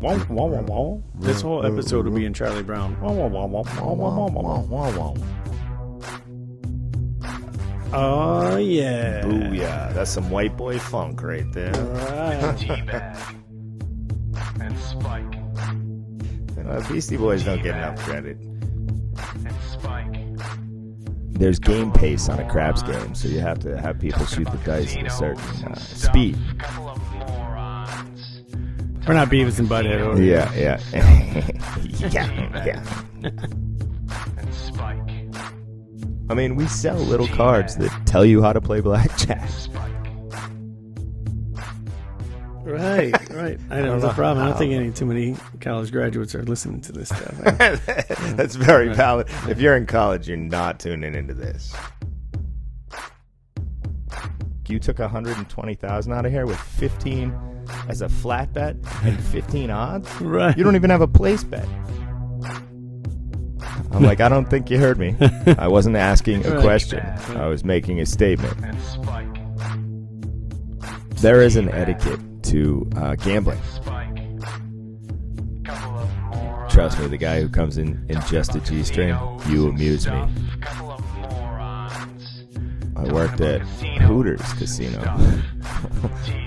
This whole episode will be in Charlie Brown. Oh, yeah. Booyah. That's some white boy funk right there. Right. T-Bag and Spike Beastie Boys don't get enough credit. and Spike. There's game pace on a craps game, so you have to have people shoot the dice at a certain speed. Couple of morons. We're not Beavis and Butthead over here. Yeah. yeah. And Spike. I mean, we sell little cards that tell you how to play blackjack. Right. I know the problem. I don't think any too many college graduates are listening to this stuff. That's very valid. If you're in college, you're not tuning into this. You took 120,000 out of here with 15 as a flat bet and 15 odds. Right. You don't even have a place bet. I'm like, I don't think you heard me. I wasn't asking a question. I was making a statement. And Spike. There is an etiquette to gambling. Spike. Couple of morons. Trust me, the guy who comes in just a G-string, you amuse me. Couple of morons. I worked at Hooters Casino,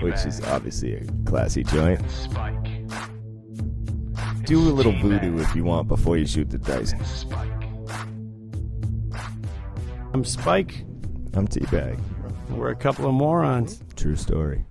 which is obviously a classy joint. Spike. Do a little voodoo if you want before you shoot the dice. Spike. I'm Spike. I'm T-Bag. We're a couple of morons. True story.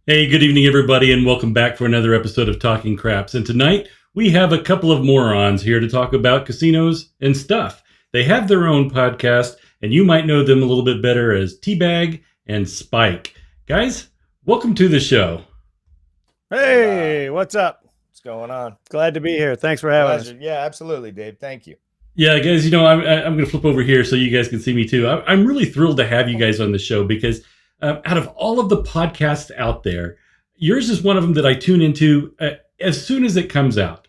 Hey, good evening, everybody, and welcome back for another episode of Talking Craps. And tonight, we have a couple of morons here to talk about casinos and stuff. They have their own podcast, and you might know them a little bit better as T-Bag and Spike. Guys, welcome to the show. Hey, what's up? What's going on? Glad to be here. Thanks for having us. Yeah, absolutely, Dave. Thank you. Yeah, guys, I'm going to flip over here so you guys can see me too. I'm really thrilled to have you guys on the show because out of all of the podcasts out there, yours is one of them that I tune into as soon as it comes out.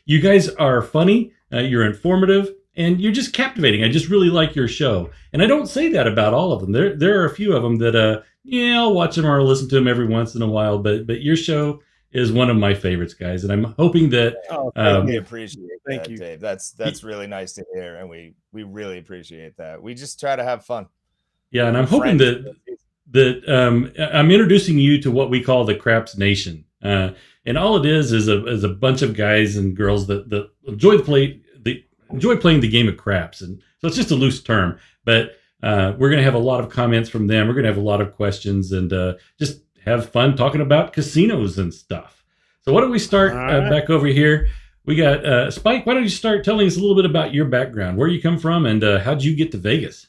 You guys are funny, you're informative, and you're just captivating. I just really like your show. And I don't say that about all of them. There are a few of them that, I'll watch them or listen to them every once in a while. But your show is one of my favorites, guys. And I'm hoping that... we appreciate that, you. Dave. That's really nice to hear, and we really appreciate that. We just try to have fun. Yeah, and I'm hoping that I'm introducing you to what we call the Craps Nation, and all it is a bunch of guys and girls that enjoy playing the game of craps, and so it's just a loose term. But we're going to have a lot of comments from them. We're going to have a lot of questions and just have fun talking about casinos and stuff. So why don't we start back over here? We got Spike. Why don't you start telling us a little bit about your background, where you come from, and how'd you get to Vegas?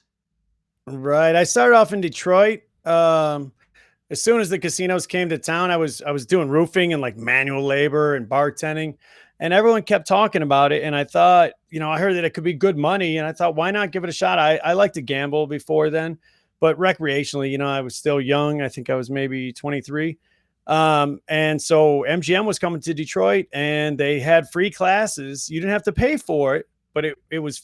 Right. I started off in Detroit. As soon as the casinos came to town, I was doing roofing and like manual labor and bartending, and everyone kept talking about it. And I thought, I heard that it could be good money, and I thought, why not give it a shot? I liked to gamble before then, but recreationally, I was still young. I think I was maybe 23. And so MGM was coming to Detroit, and they had free classes. You didn't have to pay for it, but it was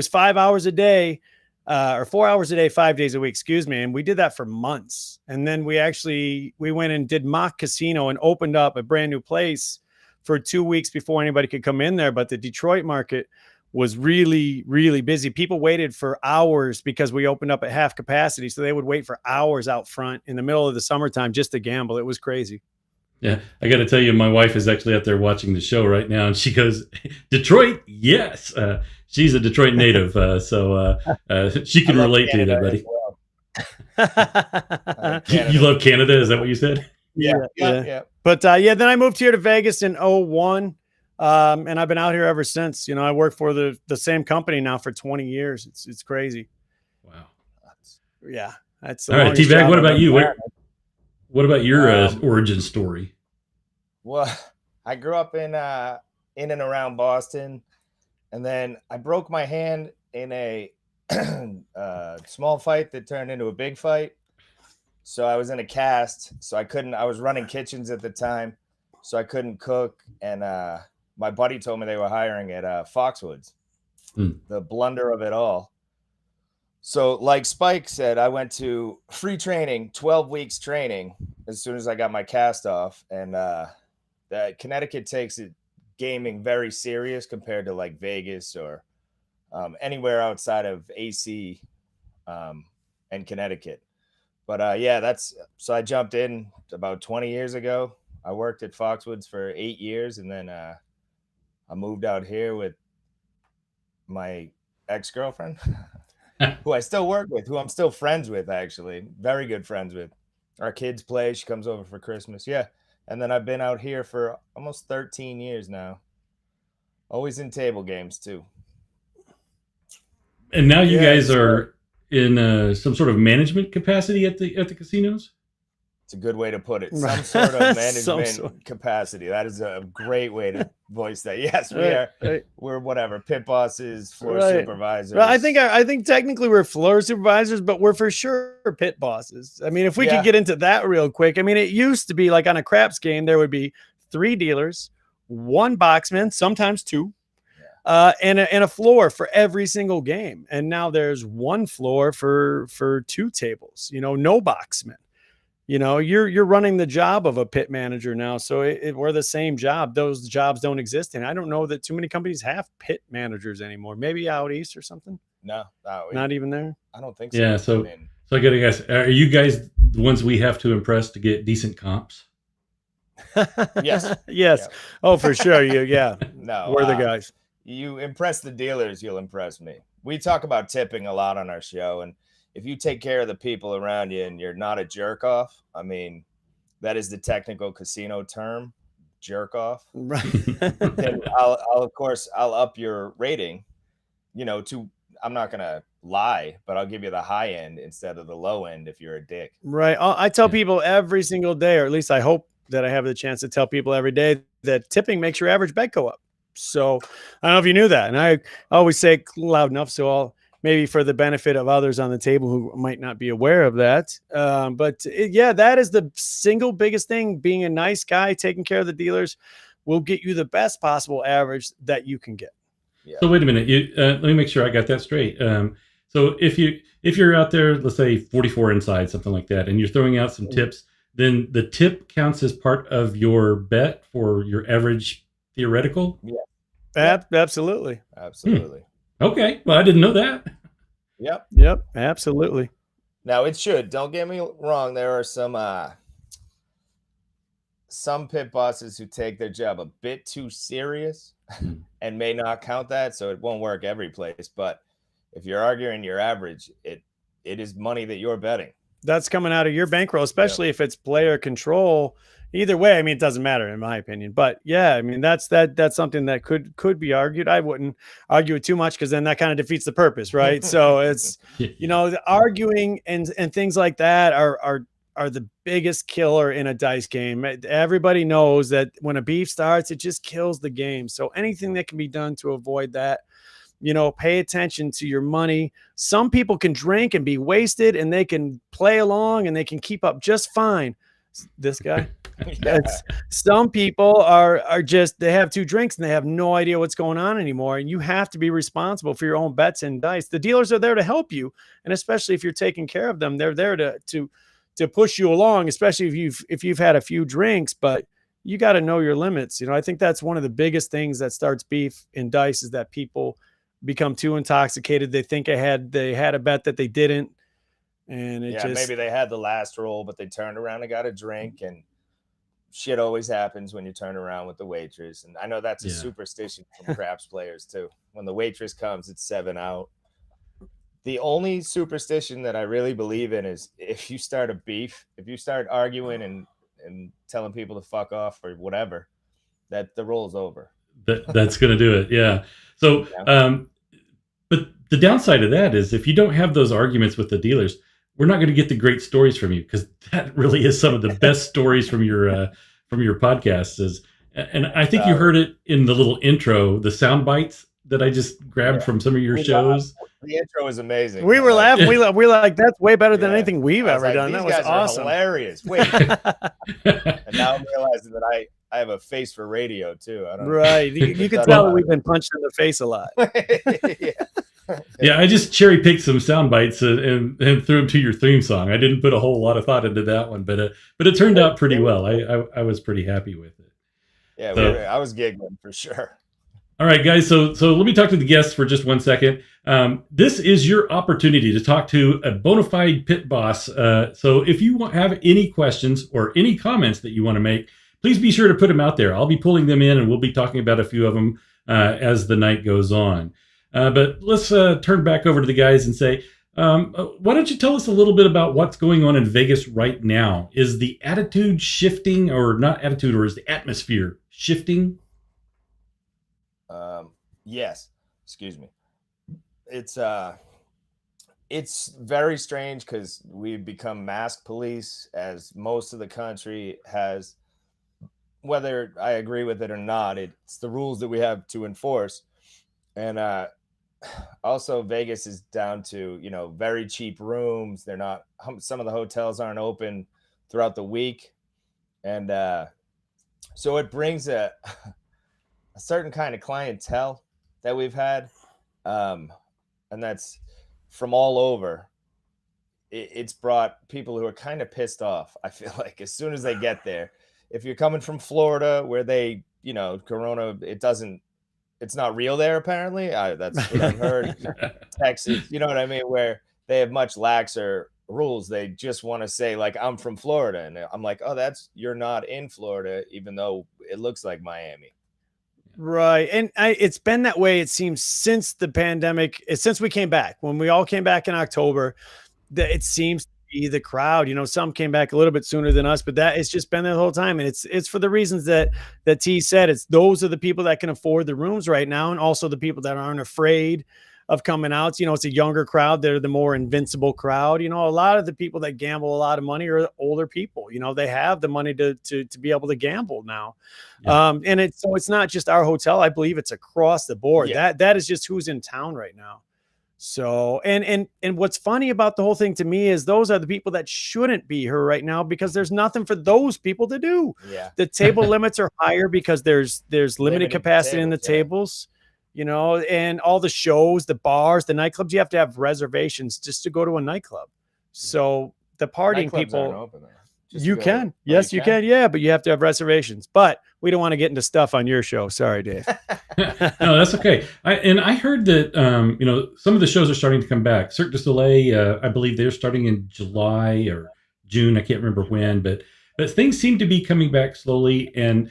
5 hours a day. Or 4 hours a day, 5 days a week, excuse me. And we did that for months. And then we went and did mock casino and opened up a brand new place for 2 weeks before anybody could come in there. But the Detroit market was really, really busy. People waited for hours because we opened up at half capacity. So they would wait for hours out front in the middle of the summertime just to gamble. It was crazy. Yeah, I got to tell you, my wife is actually out there watching the show right now, and she goes, "Detroit, yes." She's a Detroit native, so she can relate to that, buddy. Well. You love Canada? Is that what you said? Yeah. But then I moved here to Vegas in 2001, and I've been out here ever since. I work for the same company now for 20 years. It's crazy. Wow. Yeah, that's all right. T-Bag, what about you? What about your origin story? Well, I grew up in and around Boston, and then I broke my hand in a small fight that turned into a big fight. So I was in a cast, so I couldn't. I was running kitchens at the time, so I couldn't cook. And my buddy told me they were hiring at Foxwoods. The blunder of it all. So, like Spike said, I went to free training, 12 weeks training as soon as I got my cast off. And that Connecticut takes it gaming very serious compared to like Vegas or anywhere outside of AC and Connecticut. But yeah, that's so I jumped in about 20 years ago. I worked at Foxwoods for 8 years, and then I moved out here with my ex-girlfriend, who I still work with, who I'm still friends with, actually. Very good friends with. Our kids play. She comes over for Christmas. Yeah. And then I've been out here for almost 13 years now. Always in table games, too. And now you guys are in some sort of management capacity at the casinos? It's a good way to put it. Some sort of management capacity. That is a great way to voice that. Yes, we are. Right. We're whatever, pit bosses, floor supervisors. Well, I think technically we're floor supervisors, but we're for sure pit bosses. I mean, if we could get into that real quick. I mean, it used to be like on a craps game, there would be 3 dealers, 1 boxman, sometimes 2. And a floor for every single game. And now there's 1 floor for 2 tables, no boxmen. You're running the job of a pit manager now. So we're the same job. Those jobs don't exist. And I don't know that too many companies have pit managers anymore. Maybe out east or something. No, not even there. I don't think so. Yeah. So I got to guess, are you guys the ones we have to impress to get decent comps? Yes. Yes. Yeah. Oh, for sure. No, we're the guys. You impress the dealers, you'll impress me. We talk about tipping a lot on our show, and if you take care of the people around you and you're not a jerk off, I mean, that is the technical casino term, jerk off. Right. Then I'll up your rating, I'm not going to lie, but I'll give you the high end instead of the low end if you're a dick. Right. I tell people every single day, or at least I hope that I have the chance to tell people every day, that tipping makes your average bet go up. So I don't know if you knew that. And I always say it loud enough. So maybe for the benefit of others on the table who might not be aware of that. But that is the single biggest thing. Being a nice guy, taking care of the dealers will get you the best possible average that you can get. Yeah. So wait a minute. Let me make sure I got that straight. So if you're out there, let's say 44 inside, something like that, and you're throwing out some tips, then the tip counts as part of your bet for your average theoretical? Yeah. Absolutely. Okay. Well, I didn't know that. Yep. Absolutely. Now it should. Don't get me wrong. There are some pit bosses who take their job a bit too serious and may not count that, so it won't work every place. But if you're arguing your average, it is money that you're betting. That's coming out of your bankroll, especially if it's player control. Either way, I mean, it doesn't matter in my opinion. But yeah, I mean, that's something that could be argued. I wouldn't argue it too much because then that kind of defeats the purpose, right? So it's the arguing and things like that are the biggest killer in a dice game. Everybody knows that when a beef starts, it just kills the game. So anything that can be done to avoid that, pay attention to your money. Some people can drink and be wasted and they can play along and they can keep up just fine. This guy. Some people are just, they have 2 drinks and they have no idea what's going on anymore. And you have to be responsible for your own bets and dice. The dealers are there to help you. And especially if you're taking care of them, they're there to push you along, especially if you've had a few drinks, but you got to know your limits. I think that's one of the biggest things that starts beef in dice is that people become too intoxicated. They think they had a bet that they didn't. And maybe they had the last roll, but they turned around and got a drink, and shit always happens when you turn around with the waitress. And I know that's a superstition from craps players too. When the waitress comes, it's 7 out. The only superstition that I really believe in is if you start a beef, if you start arguing and telling people to fuck off or whatever, that the roll's over. That's going to do it. Yeah. So, but the downside of that is if you don't have those arguments with the dealers, we're not going to get the great stories from you, because that really is some of the best stories from your from your podcasts is, and I think you heard it in the little intro, the sound bites that I just grabbed from some of your shows. The intro is amazing. We were laughing. We were like, that's way better than Yeah. anything we've I was ever like, done. these That was guys awesome. are hilarious. Wait, and now I'm realizing that I have a face for radio too. I don't Right. You can tell we've been punched in the face a lot. Yeah, I just cherry picked some sound bites and threw them to your theme song. I didn't put a whole lot of thought into that one, but it turned out pretty well. I was pretty happy with it. Yeah, So, I was giggling for sure. All right, guys. So let me talk to the guests for just 1 second. This is your opportunity to talk to a bona fide pit boss. So if you have any questions or any comments that you want to make, please be sure to put them out there. I'll be pulling them in, and we'll be talking about a few of them as the night goes on. But let's turn back over to the guys and say, why don't you tell us a little bit about what's going on in Vegas right now? Is the attitude shifting, or not attitude, or is the atmosphere shifting? Yes. Excuse me. It's very strange because we've become mask police, as most of the country has. Whether I agree with it or not, it's the rules that we have to enforce. And also Vegas is down to, very cheap rooms. They're not, some of the hotels aren't open throughout the week. And so it brings a certain kind of clientele that we've had. And that's from all over. It's brought people who are kind of pissed off. I feel like as soon as they get there, if you're coming from Florida where they, Corona, it's not real there, apparently. That's what I've heard. Texas, you know what I mean? Where they have much laxer rules. They just want to say, like, I'm from Florida. And I'm like, oh, you're not in Florida, even though it looks like Miami. Right. And it's been that way, it seems, since the pandemic, since we came back. When we all came back in October, it seems to be the crowd. Some came back a little bit sooner than us, but that it's just been there the whole time. And it's for the reasons that T said. It's those are the people that can afford the rooms right now, and also the people that aren't afraid of coming out. It's a younger crowd. They're the more invincible crowd. A lot of the people that gamble a lot of money are older people. They have the money to be able to gamble now. Yeah. And it's not just our hotel. I believe it's across the board. Yeah. That is just who's in town right now. So, and what's funny about the whole thing to me is those are the people that shouldn't be here right now, because there's nothing for those people to do. Yeah. The table limits are higher because there's limited capacity in the tables. And all the shows, the bars, the nightclubs, you have to have reservations just to go to a nightclub. So the partying people, you can. Yes, you can. Yeah, but you have to have reservations. But we don't want to get into stuff on your show. Sorry, Dave. No, that's okay. I heard that, some of the shows are starting to come back. Cirque du Soleil, I believe they're starting in July or June. I can't remember when, but things seem to be coming back slowly. And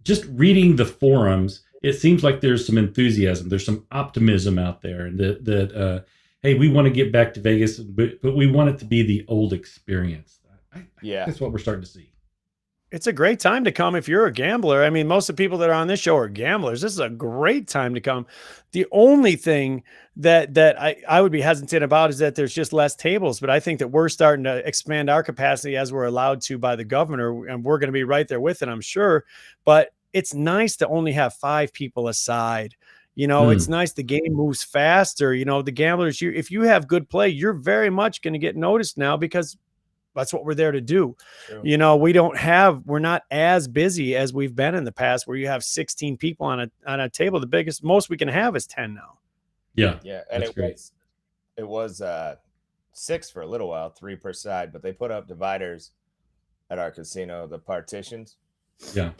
just reading the forums, it seems like there's some enthusiasm. There's some optimism out there, and that hey, we want to get back to Vegas, but we want it to be the old experience. Yeah, that's what we're starting to see. It's a great time to come if you're a gambler. I mean, most of the people that are on this show are gamblers. This is a great time to come. The only thing that I would be hesitant about is that there's just less tables. But I think that we're starting to expand our capacity as we're allowed to by the governor, and we're going to be right there with it, I'm sure. But it's nice to only have 5 people aside. It's nice. The game moves faster. The gamblers, if you have good play, you're very much going to get noticed now, because that's what we're there to do. True. We're not as busy as we've been in the past, where you have 16 people on a table. The most we can have is 10 now. Yeah. Yeah. And it was 6 for a little while, 3 per side, but they put up dividers at our casino, the partitions. Yeah.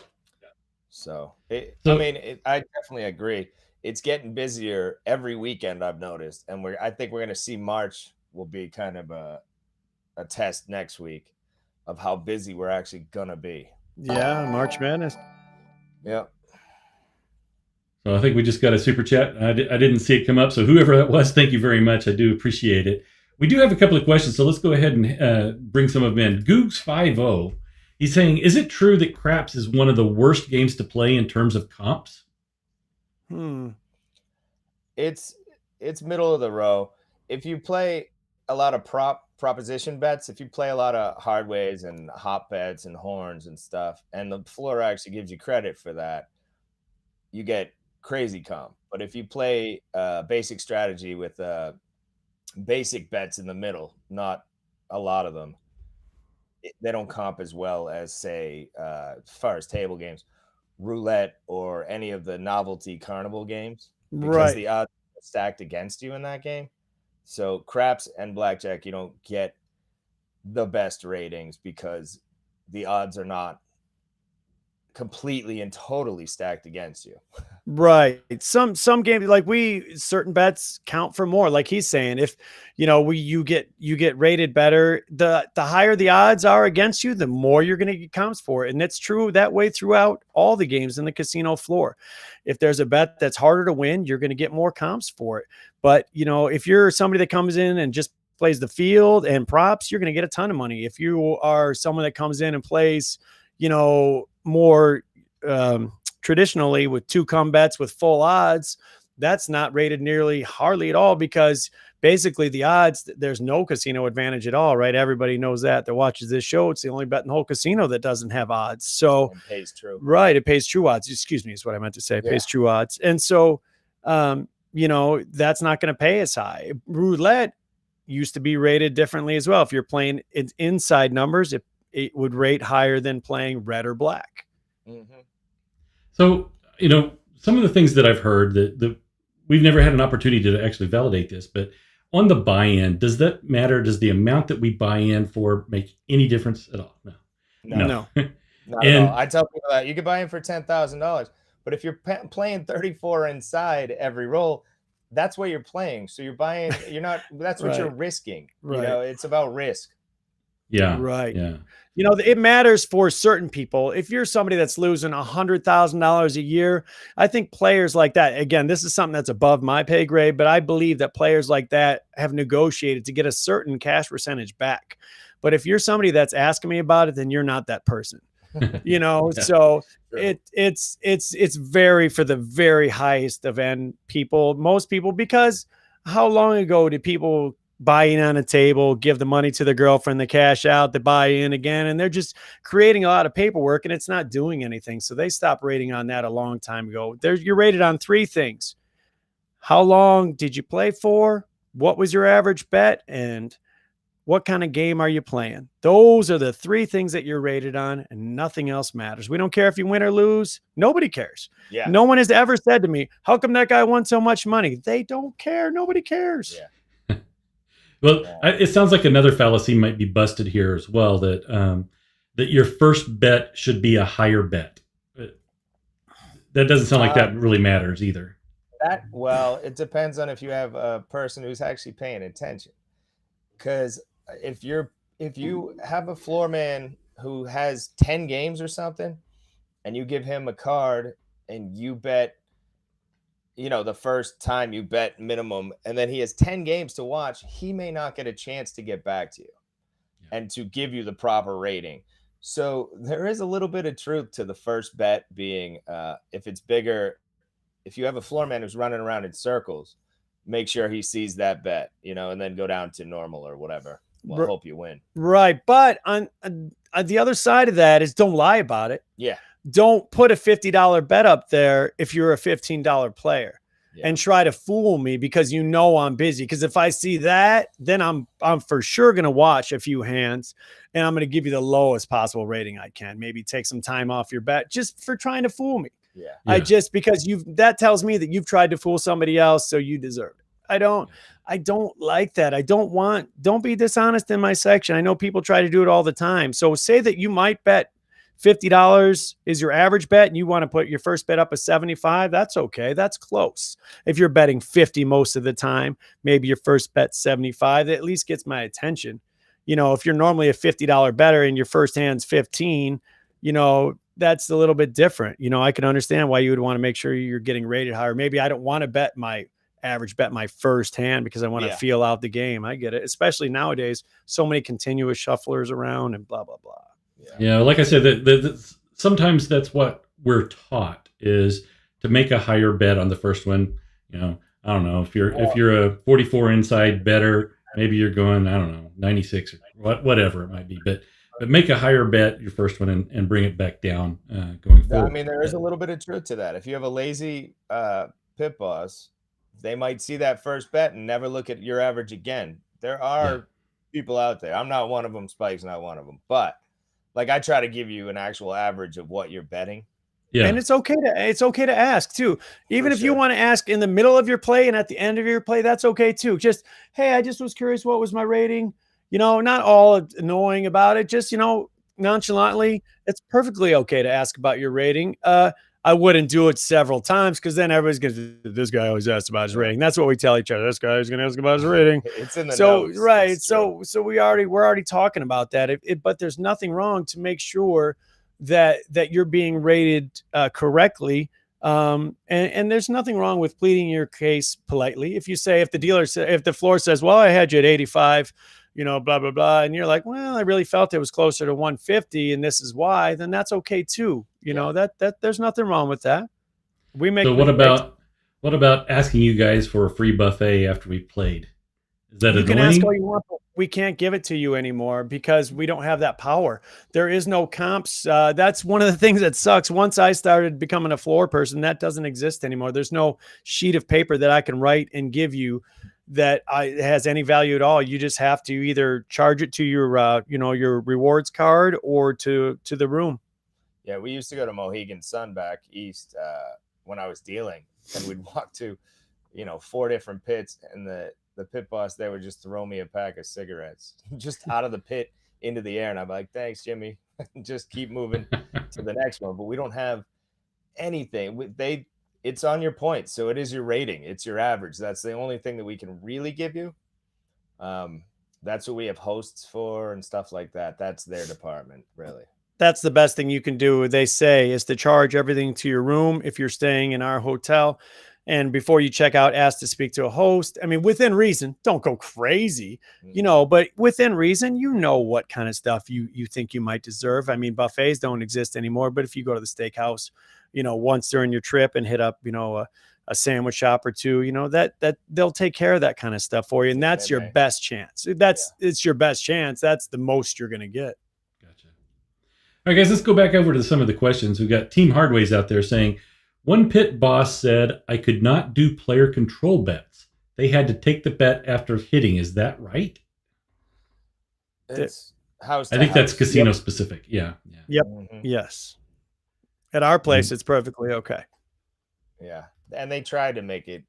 So I definitely agree. It's getting busier every weekend, I've noticed. And I think we're going to see March will be kind of a test next week of how busy we're actually gonna be. Yeah, March Madness. Yep. So I think we just got a super chat. I didn't see it come up, so whoever that was, thank you very much. I do appreciate it. We do have a couple of questions, so let's go ahead and bring some of them in. Googs50, he's saying, is it true that craps is one of the worst games to play in terms of comps? It's middle of the row. If you play a lot of proposition bets, if you play a lot of hard ways and hop bets and horns and stuff, and the floor actually gives you credit for that, you get crazy comp. But if you play basic strategy with basic bets in the middle, not a lot of them, they don't comp as well as, say, as far as table games, roulette or any of the novelty carnival games, because Right. the odds are stacked against you in that game. So craps and blackjack, you don't get the best ratings because the odds are not completely and totally stacked against you. Right. Some games, like certain bets count for more. Like he's saying, if you get rated better, the higher the odds are against you, the more you're going to get comps for it. And it's true that way throughout all the games in the casino floor. If there's a bet that's harder to win, you're going to get more comps for it. But if you're somebody that comes in and just plays the field and props, you're going to get a ton of money. If you are someone that comes in and plays, more traditionally with 2 bets with full odds, that's not rated nearly hardly at all, because basically the odds, there's no casino advantage at all, right? Everybody knows that watches this show. It's the only bet in the whole casino that doesn't have odds. So it pays true. Right. It pays true odds. Excuse me, is what I meant to say. It pays true odds. And so, that's not going to pay as high. Roulette used to be rated differently as well. If you're playing inside numbers, it would rate higher than playing red or black. Mm-hmm. So, some of the things that I've heard that we've never had an opportunity to actually validate this, but on the buy-in, does that matter? Does the amount that we buy in for make any difference at all? No. Not at all. I tell people that you can buy in for $10,000, but if you're playing 34 inside every roll, that's what you're playing. So you're buying, that's what you're risking. Right. It's about risk. Yeah. Right. Yeah. It matters for certain people. If you're somebody that's losing $100,000 a year, I think players like that, again, this is something that's above my pay grade, but I believe that players like that have negotiated to get a certain cash percentage back. But if you're somebody that's asking me about it, then you're not that person. So it's very for the very highest of end people, most people, because how long ago did people buy in on a table, give the money to the girlfriend, the cash out, the buy in again, and they're just creating a lot of paperwork and it's not doing anything. So they stopped rating on that a long time ago. You're rated on 3 things. How long did you play for? What was your average bet? And what kind of game are you playing? Those are the 3 things that you're rated on, and nothing else matters. We don't care if you win or lose. Nobody cares. Yeah. No one has ever said to me, how come that guy won so much money? They don't care. Nobody cares. Yeah. Well, it sounds like another fallacy might be busted here as well, that your first bet should be a higher bet. That doesn't sound like that really matters either. It depends on if you have a person who's actually paying attention. Because if you have a floor man who has 10 games or something, and you give him a card and you bet, the first time you bet minimum, and then he has 10 games to watch, he may not get a chance to get back to you and to give you the proper rating. So there is a little bit of truth to the first bet being, if it's bigger, if you have a floor man who's running around in circles, make sure he sees that bet, and then go down to normal or whatever. Well, hope you win. Right. But on the other side of that is, don't lie about it. Yeah. Don't put a $50 bet up there if you're a $15 player and try to fool me because I'm busy. Because if I see that, then I'm for sure going to watch a few hands and I'm going to give you the lowest possible rating I can. Maybe take some time off your bet just for trying to fool me. Yeah. Because that tells me that you've tried to fool somebody else, so you deserve it. I don't like that. Don't be dishonest in my section. I know people try to do it all the time. So say that you might bet $50 is your average bet and you want to put your first bet up at 75. That's okay. That's close. If you're betting 50 most of the time, maybe your first bet 75, that at least gets my attention. If you're normally a $50 better and your first hand's 15, that's a little bit different. I can understand why you would want to make sure you're getting rated higher. Maybe I don't want to bet my average bet my first hand because I want to feel out the game. I get it. Especially nowadays, so many continuous shufflers around and blah, blah, blah. Yeah. Like I said, sometimes that's what we're taught, is to make a higher bet on the first one. I don't know, if you're a 44 inside better maybe you're going, I don't know, 96 or whatever it might be, but make a higher bet your first one and bring it back down going forward. I mean, there is a little bit of truth to that. If you have a lazy pit boss, they might see that first bet and never look at your average again. There are people out there. I'm not one of them. Spike's not one of them. But like, I try to give you an actual average of what you're betting. Yeah. And it's okay to ask too. Even if you want to ask in the middle of your play and at the end of your play, that's okay too. Just, hey, I just was curious, what was my rating? You know, not all annoying about it. Just, you know, nonchalantly, it's perfectly okay to ask about your rating. I wouldn't do it several times because then everybody's going to, this guy always asks about his rating. That's what we tell each other. This guy is going to ask about his rating. It's in the notes. Right. It's so we're already talking about that. But there's nothing wrong to make sure that you're being rated correctly. And there's nothing wrong with pleading your case politely. If you say, if the floor says, well, I had you at 85, you know, blah, blah, blah. And you're like, well, I really felt it was closer to 150 and this is why, then that's okay too. You know, that there's nothing wrong with that. So what about asking you guys for a free buffet after we played? Is that you annoying? Can ask all you want, but we can't give it to you anymore because we don't have that power. There is no comps. That's one of the things that sucks. Once I started becoming a floor person, that doesn't exist anymore. There's no sheet of paper that I can write and give you that has any value at all. You just have to either charge it to your, your rewards card or to the room. Yeah, we used to go to Mohegan Sun back east when I was dealing, and we'd walk to, 4 different pits, and the pit boss there would just throw me a pack of cigarettes just out of the pit into the air. And I'm like, thanks, Jimmy. Just keep moving to the next one. But we don't have anything. It's on your points. So it is your rating. It's your average. That's the only thing that we can really give you. That's what we have hosts for and stuff like that. That's their department, really. That's the best thing you can do, they say, is to charge everything to your room if you're staying in our hotel. And before you check out, ask to speak to a host. I mean, within reason, don't go crazy, but within reason, what kind of stuff you think you might deserve. I mean, buffets don't exist anymore, but if you go to the steakhouse, once during your trip and hit up, a sandwich shop or two, that they'll take care of that kind of stuff for you. And that's your best chance. It's your best chance. That's the most you're going to get. Gotcha. All right, guys, let's go back over to some of the questions. We've got Team Hardways out there saying, one pit boss said I could not do player control bets. They had to take the bet after hitting. Is that right? It's house. I think that's casino specific. Yeah. Yep. Mm-hmm. Yes. At our place, it's perfectly okay. Yeah. And they tried to make it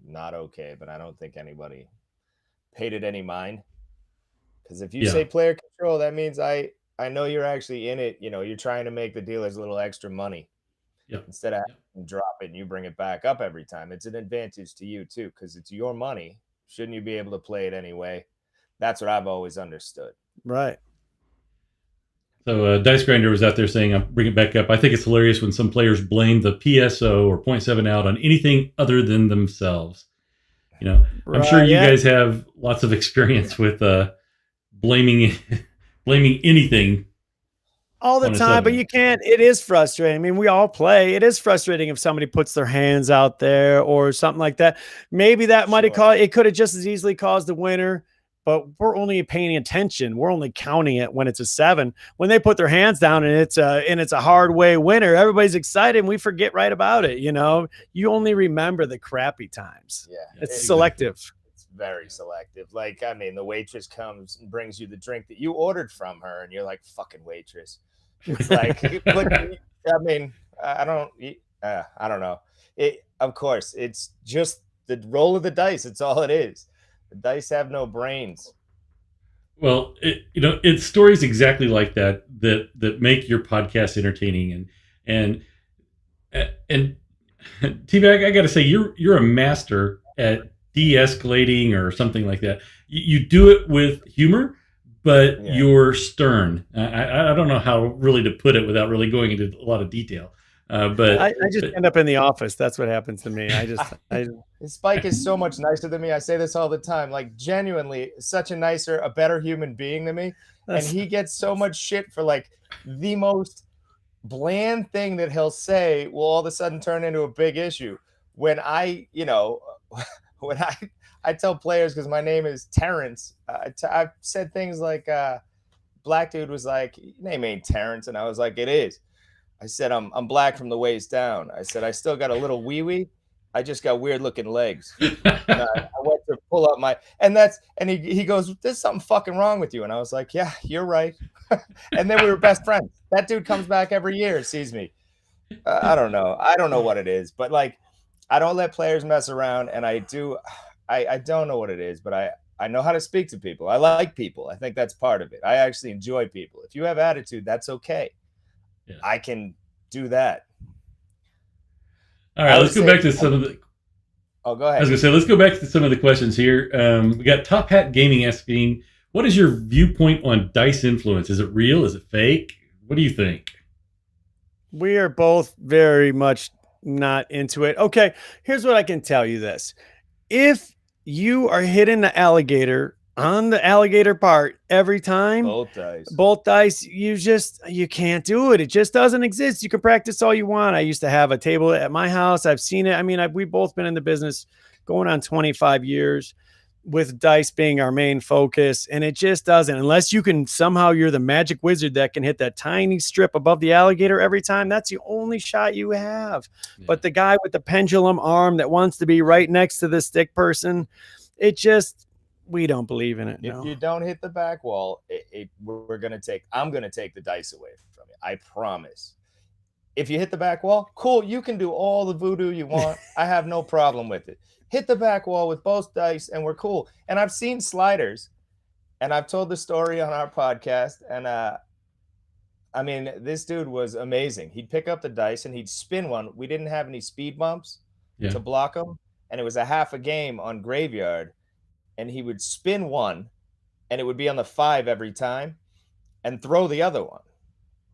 not okay, but I don't think anybody paid it any mind. Because if you say player control, that means I know you're actually in it. You're trying to make the dealers a little extra money. Yep. Instead of having to drop it and you bring it back up every time. It's an advantage to you too, because it's your money. Shouldn't you be able to play it anyway? That's what I've always understood. Right. So Dice Grinder was out there saying, I'll bring it back up. I think it's hilarious when some players blame the PSO or 0.7 out on anything other than themselves. I'm sure you guys have lots of experience with blaming anything all the time, but you can't. It is frustrating. I mean, we all play. It is frustrating if somebody puts their hands out there or something like that. Maybe that might have caused, it could have just as easily caused the winner, but we're only paying attention. We're only counting it when it's a 7. When they put their hands down and it's a hard way winner, everybody's excited and we forget right about it. You only remember the crappy times. Yeah. It's selective. It's very selective. Like, I mean, the waitress comes and brings you the drink that you ordered from her and you're like, fucking waitress. It's like, I mean, I don't know. Of course, it's just the roll of the dice. It's all it is. The dice have no brains. Well, it's stories exactly like that make your podcast entertaining. And T-Bag, I got to say, you're a master at de-escalating or something like that. You do it with humor, but you're stern. I don't know how really to put it without really going into a lot of detail. But I just end up in the office. That's what happens to me. Spike is so much nicer than me. I say this all the time. Like, genuinely, such a better human being than me. And he gets so much shit for like the most bland thing that he'll say will all of a sudden turn into a big issue. When I I tell players because my name is Terrence. I've said things like, black dude was like, "Your name ain't Terrence," and I was like, "It is." I said, "I'm black from the waist down." I said, "I still got a little wee wee. I just got weird looking legs." And I went to pull up my, and he goes, "There's something fucking wrong with you." And I was like, "Yeah, you're right." And then we were best friends. That dude comes back every year, sees me. I don't know. I don't know what it is, but like, I don't let players mess around, and I do. I don't know what it is, but I know how to speak to people. I like people. I think that's part of it. I actually enjoy people. If you have attitude, that's okay. Yeah. I can do that. All right, let's go back to some of the. Oh, go I ahead. was going to say, let's go back to some of the questions here. We got Top Hat Gaming asking, what is your viewpoint on dice influence? Is it real? Is it fake? What do you think? We are both very much not into it. Okay, here's what I can tell you this. If you are hitting the alligator on the alligator part every time, both dice, you can't do it. It just doesn't exist. You can practice all you want. I used to have a table at my house. I've seen it. I mean, we've both been in the business going on 25 years with dice being our main focus, and it just doesn't, unless you can somehow, you're the magic wizard that can hit that tiny strip above the alligator every time. That's the only shot you have. Yeah. But the guy with the pendulum arm that wants to be right next to the stick person, we don't believe in it. If you don't hit the back wall, I'm gonna take the dice away from you. I promise. If you hit the back wall, cool. You can do all the voodoo you want. I have no problem with it. Hit the back wall with both dice and we're cool. And I've seen sliders, and I've told the story on our podcast. And I mean, this dude was amazing. He'd pick up the dice and he'd spin one. We didn't have any speed bumps to block them. And it was a half a game on Graveyard. And he would spin one and it would be on the 5 every time and throw the other one.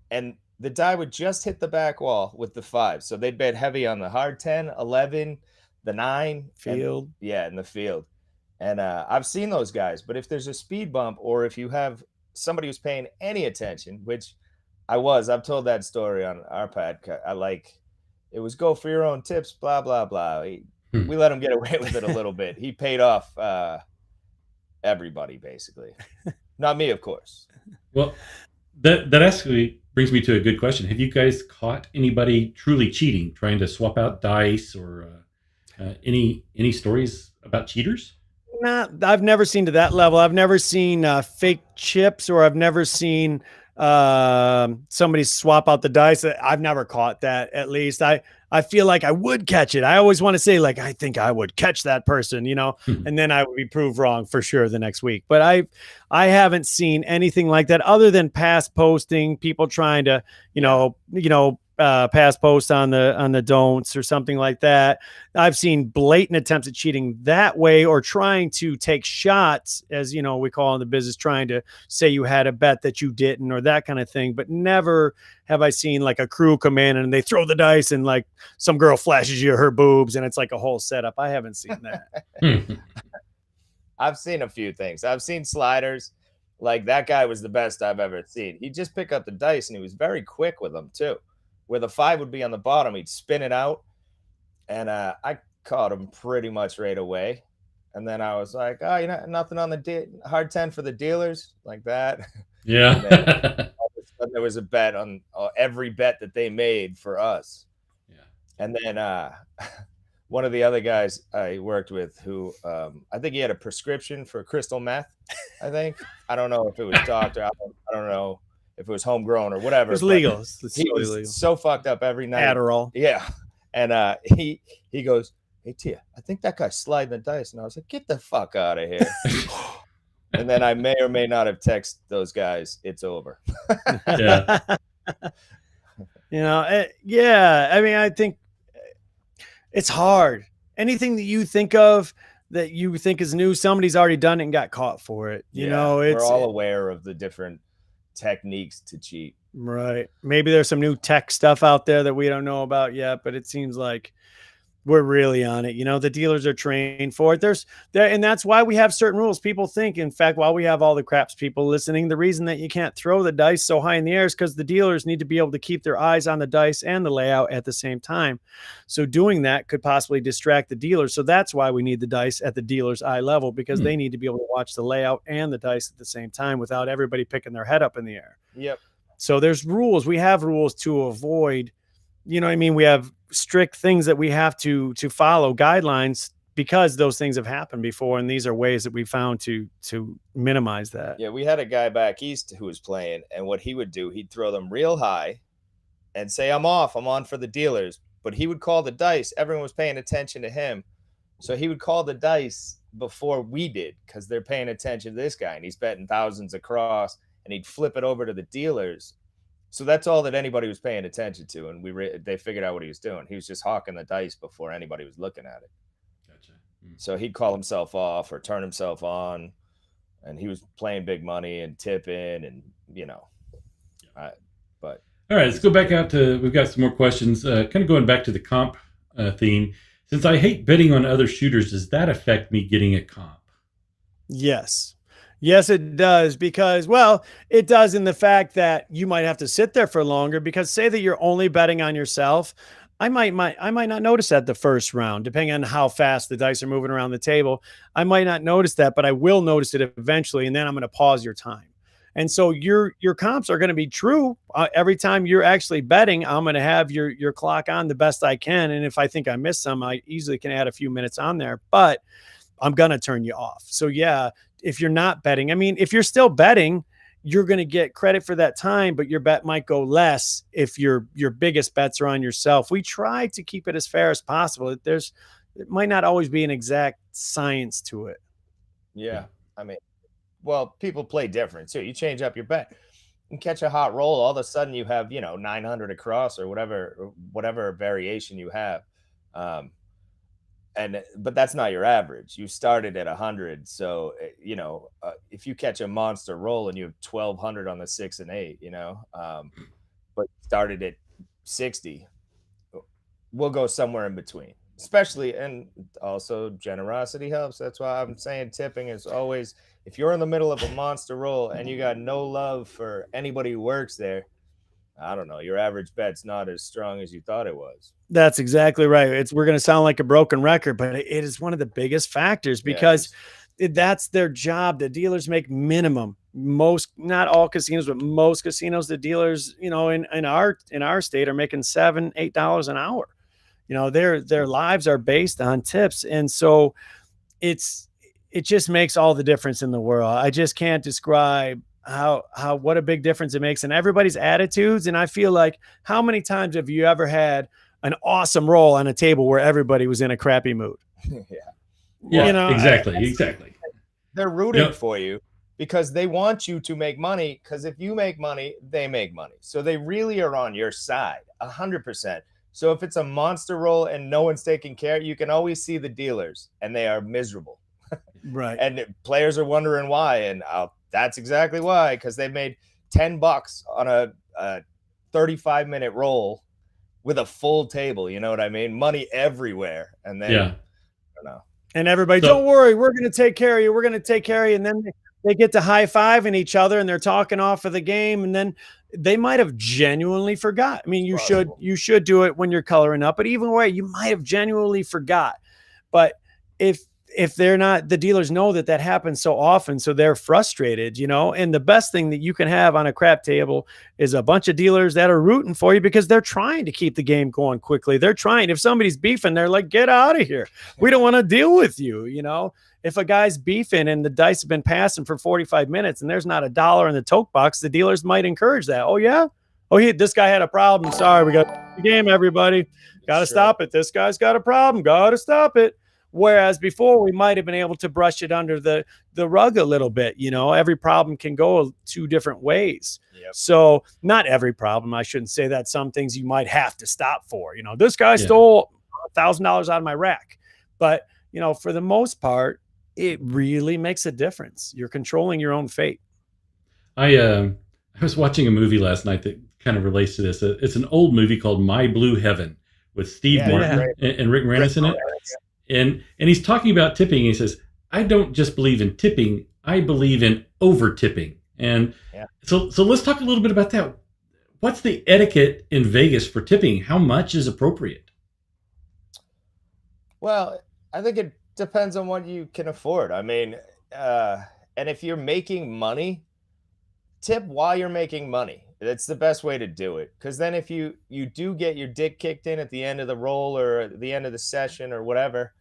And the die would just hit the back wall with the 5. So they'd bet heavy on the hard 10, 11, the 9 field. In the field. And I've seen those guys, but if there's a speed bump or if you have somebody who's paying any attention, which I've told that story on our podcast. It was go for your own tips, blah, blah, blah. We let him get away with it a little bit. He paid off everybody, basically. Not me, of course. Well, that actually brings me to a good question. Have you guys caught anybody truly cheating, trying to swap out dice, or any stories about cheaters? I've never seen to that level. I've never seen fake chips, or I've never seen somebody swap out the dice. I've never caught that. At least I feel like I would catch it. I always want to say, like, I think I would catch that person, and then I would be proved wrong for sure the next week. But I haven't seen anything like that other than past posting, people trying to, past posts on the don'ts or something like that. I've seen blatant attempts at cheating that way, or trying to take shots, as we call in the business, trying to say you had a bet that you didn't, or that kind of thing. But never have I seen like a crew come in and they throw the dice and like some girl flashes you her boobs and it's like a whole setup. I haven't seen that. I've seen a few things. I've seen sliders. Like, that guy was the best I've ever seen. He'd just pick up the dice and he was very quick with them too. Where the 5 would be on the bottom, he'd spin it out. And I caught him pretty much right away. And then I was like, oh, nothing on the hard 10 for the dealers, like that. Yeah. And then all of a sudden there was a bet on every bet that they made for us. Yeah. And then one of the other guys I worked with, who I think he had a prescription for crystal meth. I think. I don't know if it was doctor. I don't know if it was homegrown or whatever. It's legal. He was legal. So fucked up every night. Adderall. Yeah. And he goes, "Hey, Tia, I think that guy's sliding the dice." And I was like, "Get the fuck out of here." And then I may or may not have texted those guys, "It's over." Yeah. Yeah. I mean, I think it's hard. Anything that you think of that you think is new, somebody's already done it and got caught for it. We're all aware of the different techniques to cheat. Right. Maybe there's some new tech stuff out there that we don't know about yet, but it seems like We're really on it. The dealers are trained for it. And that's why we have certain rules. People think, in fact, while we have all the craps people listening, the reason that you can't throw the dice so high in the air is because the dealers need to be able to keep their eyes on the dice and the layout at the same time. So doing that could possibly distract the dealers. So that's why we need the dice at the dealer's eye level, because they need to be able to watch the layout and the dice at the same time without everybody picking their head up in the air. Yep. So there's rules. We have rules to avoid, you know what I mean? We have strict things that we have to follow, guidelines, because those things have happened before. And these are ways that we found to minimize that. Yeah, we had a guy back east who was playing, and what he would do, he'd throw them real high and say, I'm on for the dealers. But he would call the dice. Everyone was paying attention to him. So he would call the dice before we did, because they're paying attention to this guy, and he's betting thousands across, and he'd flip it over to the dealers. So that's all that anybody was paying attention to, and they figured out what he was doing. He was just hawking the dice before anybody was looking at it. Gotcha. So he'd call himself off or turn himself on, and he was playing big money and tipping, and but all right, let's go back out to. We've got some more questions. Kind of going back to the comp theme. Since I hate betting on other shooters, does that affect me getting a comp? Yes. Yes, it does, because, well, it does in the fact that you might have to sit there for longer, because say that you're only betting on yourself. I might not notice that the first round, depending on how fast the dice are moving around the table. I might not notice that, but I will notice it eventually. And then I'm going to pause your time. And so your comps are going to be true. Every time you're actually betting, I'm going to have your clock on the best I can. And if I think I missed some, I easily can add a few minutes on there, but I'm going to turn you off. So yeah, if you're not betting, I mean, if you're still betting, you're going to get credit for that time, but your bet might go less if your biggest bets are on yourself. We try to keep it as fair as possible. It might not always be an exact science to it. Yeah. I mean, well, people play different too. You change up your bet and catch a hot roll. All of a sudden you have, 900 across or whatever variation you have. But that's not your average. You started at 100. So, if you catch a monster roll and you have 1,200 on the 6 and 8, but started at 60, we'll go somewhere in between, especially. And also generosity helps. That's why I'm saying tipping is always, if you're in the middle of a monster roll and you got no love for anybody who works there, I don't know, your average bet's not as strong as you thought it was. That's exactly right. We're going to sound like a broken record, but it is one of the biggest factors, because that's their job. The dealers make minimum. Not all casinos, but most casinos, the dealers, in our state are making $7, $8 an hour. Their lives are based on tips. And so it just makes all the difference in the world. I just can't describe what a big difference it makes in everybody's attitudes. And I feel like, how many times have you ever had an awesome roll on a table where everybody was in a crappy mood? Yeah, exactly. They're rooting for you because they want you to make money, because if you make money, they make money. So they really are on your side 100%. So if it's a monster roll and no one's taking care, you can always see the dealers and they are miserable. Right. And players are wondering why. And that's exactly why, because they made $10 on a 35-minute roll with a full table. You know what I mean? Money everywhere. And then, I don't know. And everybody, don't worry, we're going to take care of you. We're going to take care of you. And then they get to high-fiving each other and they're talking off of the game. And then they might have genuinely forgot. I mean, you should do it when you're coloring up, but even way, you might have genuinely forgot. But if they're not, the dealers know that happens so often, so they're frustrated, and the best thing that you can have on a crap table is a bunch of dealers that are rooting for you, because they're trying to keep the game going quickly. They're trying. If somebody's beefing, they're like, get out of here. We don't want to deal with you. If a guy's beefing and the dice have been passing for 45 minutes and there's not $1 in the tote box, the dealers might encourage that. Oh yeah. This guy had a problem. Sorry. We got the game, everybody. Got to stop it. This guy's got a problem. Got to stop it. Whereas before, we might have been able to brush it under the rug a little bit. Every problem can go 2 different ways. Yep. So not every problem. I shouldn't say that. Some things you might have to stop for. This guy stole $1,000 out of my rack. But, for the most part, it really makes a difference. You're controlling your own fate. I was watching a movie last night that kind of relates to this. It's an old movie called My Blue Heaven, with Steve Yeah, Martin yeah. and Rick Moranis in it. And he's talking about tipping. And he says, I don't just believe in tipping, I believe in over tipping. And Yeah. so let's talk a little bit about that. What's the etiquette in Vegas for tipping? How much is appropriate? Well, I think it depends on what you can afford. I mean, and if you're making money, tip while you're making money. That's the best way to do it. Because then if you do get your dick kicked in at the end of the roll or at the end of the session or whatever,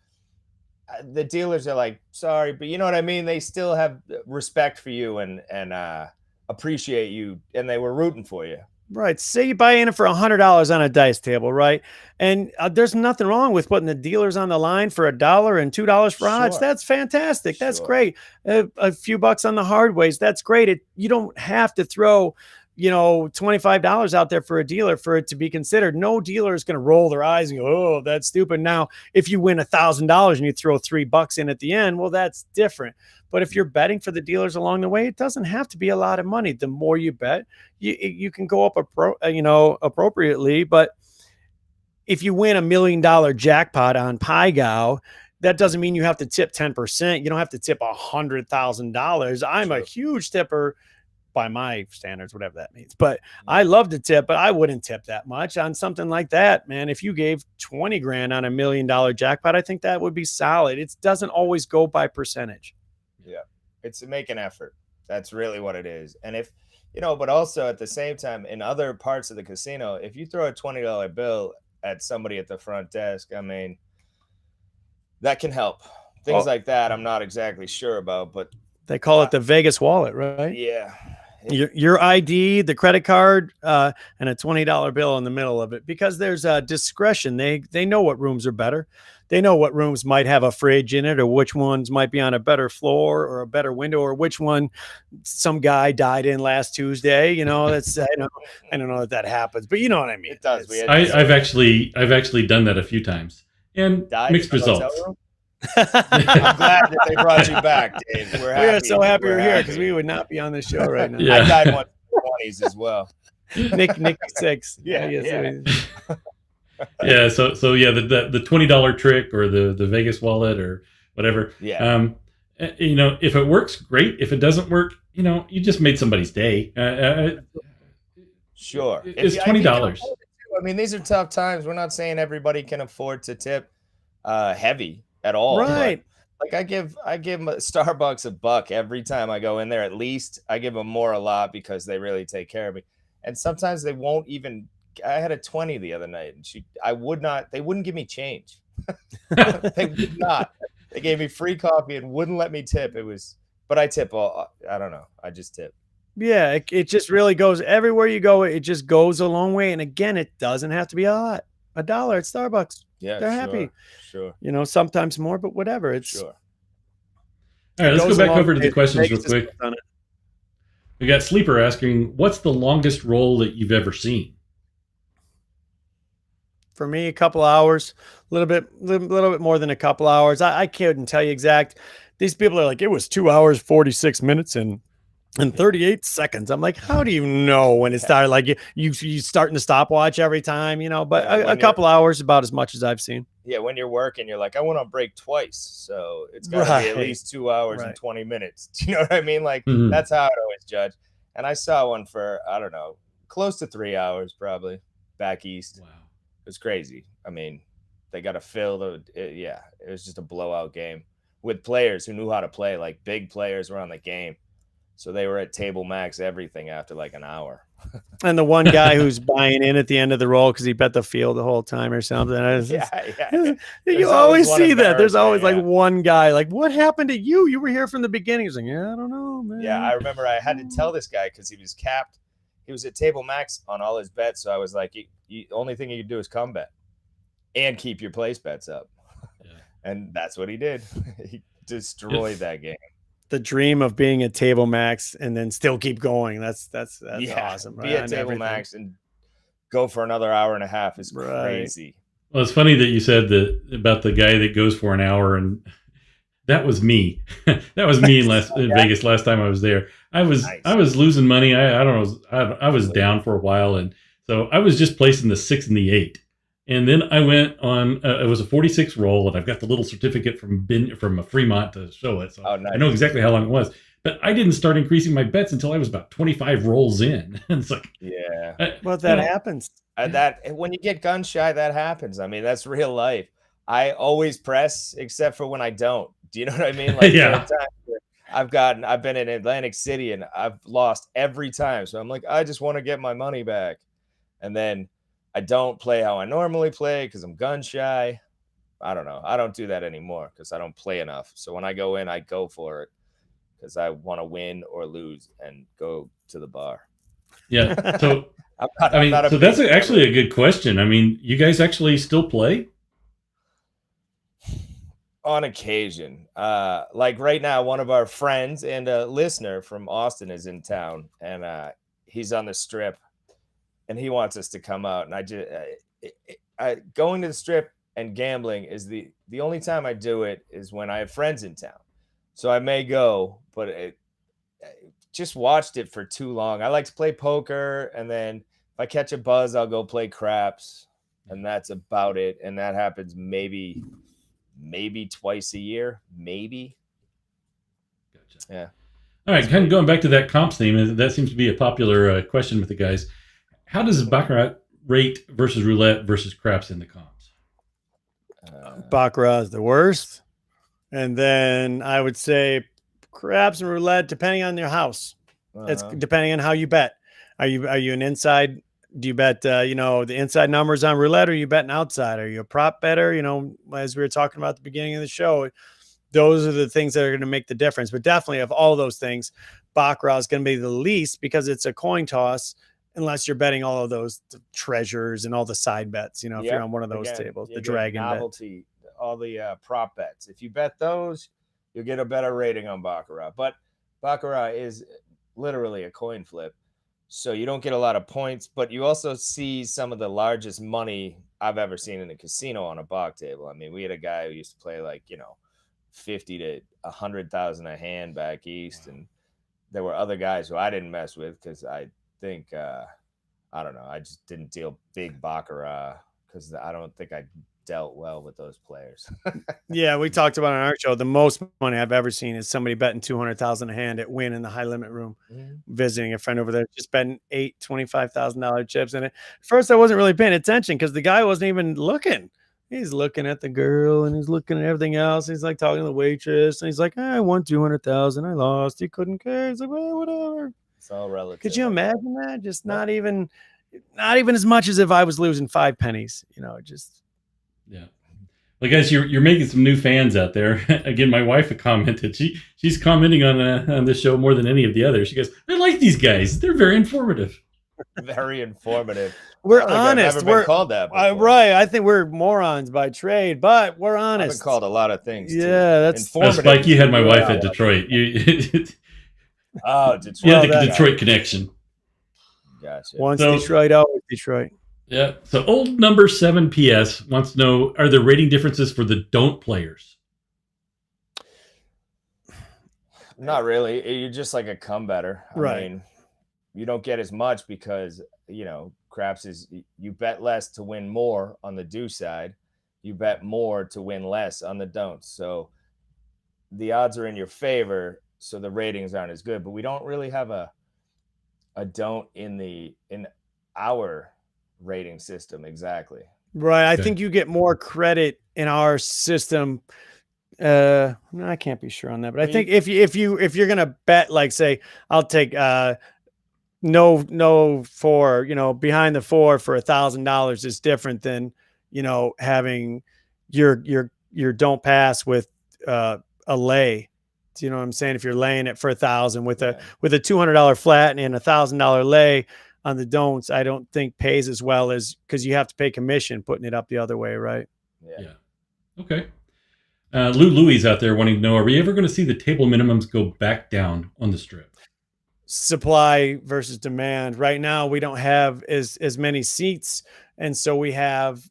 the dealers are like, sorry, but you know what I mean? They still have respect for you and appreciate you, and they were rooting for you. Right. Say you buy in for $100 on a dice table, right? And there's nothing wrong with putting the dealers on the line for $1 and $2 for odds. Sure. That's fantastic. That's Sure. great. A few bucks on the hard ways. That's great. You don't have to throw, $25 out there for a dealer for it to be considered. No dealer is going to roll their eyes and go, oh, that's stupid. Now, if you win $1,000 and you throw $3 in at the end, well, that's different. But if you're betting for the dealers along the way, it doesn't have to be a lot of money. The more you bet, you can go up appropriately. But if you win $1 million jackpot on PyGow, that doesn't mean you have to tip 10%. You don't have to tip $100,000. I'm a huge tipper by my standards, whatever that means. But I love to tip, but I wouldn't tip that much on something like that, man. If you gave 20 grand on $1 million jackpot, I think that would be solid. It doesn't always go by percentage. Yeah, it's to make an effort. That's really what it is. And if, but also at the same time, in other parts of the casino, if you throw a $20 bill at somebody at the front desk, I mean, that can help. Things like that, I'm not exactly sure about, but they call it the Vegas wallet, right? Yeah. Your ID, the credit card, and a $20 bill in the middle of it, because there's a discretion. They know what rooms are better. They know what rooms might have a fridge in it, or which ones might be on a better floor or a better window, or which one some guy died in last Tuesday. That's I don't know that happens, but you know what I mean. It does. I've actually done that a few times and mixed results. I'm glad that they brought you back, Dave. We are so happy you're here, because we would not be on the show right now. Yeah. I died once in the 20s as well. Nick 6. Yeah. Yeah. So yeah, the $20 trick or the Vegas wallet or whatever. Yeah. If it works, great. If it doesn't work, you just made somebody's day. Sure. It's $20. I mean, these are tough times. We're not saying everybody can afford to tip heavy at all. Right. Like I give Starbucks $1 every time I go in there. At least I give them more a lot, because they really take care of me. And sometimes they won't even. I had a 20 the other night, and they wouldn't give me change. They would not. They gave me free coffee and wouldn't let me tip. But I tip I don't know. I just tip. Yeah, it just really goes everywhere you go. It just goes a long way. And again, it doesn't have to be a lot. $1 at Starbucks. Yeah, they're happy. Sure. Sometimes more, but whatever. It's sure. All right, let's go back over to the questions real quick. We got Sleeper asking, what's the longest roll that you've ever seen? For me, a couple hours, a little bit more than a couple hours. I couldn't tell you exact. These people are like, it was 2 hours, 46 minutes and 38 seconds. I'm like, how do you know when it started? Like you starting the stopwatch every time, but a couple hours, about as much as I've seen. Yeah, when you're working, you're like, I went on break twice, so it's got to be at least 2 hours and 20 minutes. Do you know what I mean? Like, That's how I always judge. And I saw one for, I don't know, close to 3 hours probably back east. Wow. It was crazy. I mean, they got to fill it was just a blowout game with players who knew how to play. Like, big players were on the game. So they were at table max everything after like an hour. And the one guy who's buying in at the end of the roll because he bet the field the whole time or something. You always see that. There's always like one guy, like, what happened to you? You were here from the beginning. He's like, yeah, I don't know, man. Yeah, I remember I had to tell this guy because he was capped. He was at table max on all his bets. So I was like, only thing you can do is come bet and keep your place bets up. Yeah. And that's what he did. He destroyed that game. The dream of being at table max and then still keep going. That's awesome. Right? Be at table max and go for another hour and a half is crazy. Well, it's funny that you said that about the guy that goes for an hour, and that was me. That was me in Vegas last time I was there. I was losing money. I don't know. I was down for a while, and so I was just placing the 6 and the 8. And then I went on. It was a 46 roll, and I've got the little certificate from Fremont to show it, so Oh, nice. I know exactly how long it was. But I didn't start increasing my bets until I was about 25 rolls in. It's like, Yeah. Well, that happens. That when you get gun shy, that happens. I mean, that's real life. I always press, except for when I don't. Do you know what I mean? Like, Yeah. there are times where I've been in Atlantic City and I've lost every time. So I'm like, I just want to get my money back. And then I don't play how I normally play because I'm gun shy. I don't know. I don't do that anymore because I don't play enough. So when I go in, I go for it because I want to win or lose and go to the bar. Yeah. So I'm not a so big that's actually a good question. I mean, you guys actually still play? on occasion. Like right now, one of our friends and a listener from Austin is in town, and he's on the strip, and he wants us to come out. And I just going to the strip and gambling is the only time I do it is when I have friends in town. So I may go, but I just watched it for too long. I like to play poker, and then if I catch a buzz, I'll go play craps, and that's about it. And that happens maybe twice a year, maybe. Gotcha. Yeah. All right, kind of going back to that comps theme, that seems to be a popular question with the guys. How does baccarat rate versus roulette versus craps in the comps? Baccarat is the worst, and then I would say craps and roulette, depending on your house. It's depending on how you bet. Are you an inside? Do you bet the inside numbers on roulette, or are you betting outside? Are you a prop better? As we were talking about at the beginning of the show, those are the things that are going to make the difference. But definitely, of all those things, baccarat is going to be the least because it's a coin toss. Unless you're betting all of those treasures and all the side bets, if you're on one of those tables, the dragon novelty, all the prop bets. If you bet those, you'll get a better rating on baccarat. But baccarat is literally a coin flip, so you don't get a lot of points. But you also see some of the largest money I've ever seen in a casino on a bac table. I mean, we had a guy who used to play like 50 to 100,000 a hand back east, and there were other guys who I didn't mess with because I think I don't know, I just didn't deal big baccarat because I don't think I dealt well with those players. Yeah, we talked about on our show, the most money I've ever seen is somebody betting 200,000 a hand at Win in the high limit room, visiting a friend over there, just betting $25,000 chips in it. At first I wasn't really paying attention because the guy wasn't even looking. He's looking at the girl and he's looking at everything else. He's like talking to the waitress and he's like, I won 200,000. I lost. He couldn't care. He's like, well, whatever. It's all relative. Could you imagine that? Just not even as much as if I was losing 5 pennies, just. Yeah. Well, guys, you're making some new fans out there. Again, my wife commented. She's commenting on this show more than any of the others. She goes, I like these guys. They're very informative. Very informative. We're honest. I've never been called that before. Right. I think we're morons by trade, but we're honest. I've been called a lot of things. Yeah, that's informative. Spike, you had my wife at Detroit. Oh, Detroit. Yeah, the Detroit connection. Gotcha. Once Detroit, always Detroit. Yeah. So old number 7 PS wants to know, are there rating differences for the don't players? Not really. You're just like a come better. Right. I mean, you don't get as much because, craps is you bet less to win more on the do side. You bet more to win less on the don't. So the odds are in your favor. So the ratings aren't as good, but we don't really have a don't in our rating system. Exactly. Right. I think you get more credit in our system. No, I can't be sure on that, but I think if you're going to bet, like say, I'll take, no four, behind the four for $1,000 is different than, having your don't pass with, a lay. Do you know what I'm saying? If you're laying it for 1,000 with a $200 flat and a $1,000 lay on the don'ts, I don't think pays as well as because you have to pay commission putting it up the other way, right? Yeah. Okay. Lou Louie's out there wanting to know: are we ever going to see the table minimums go back down on the strip? Supply versus demand. Right now, we don't have as many seats, and so we have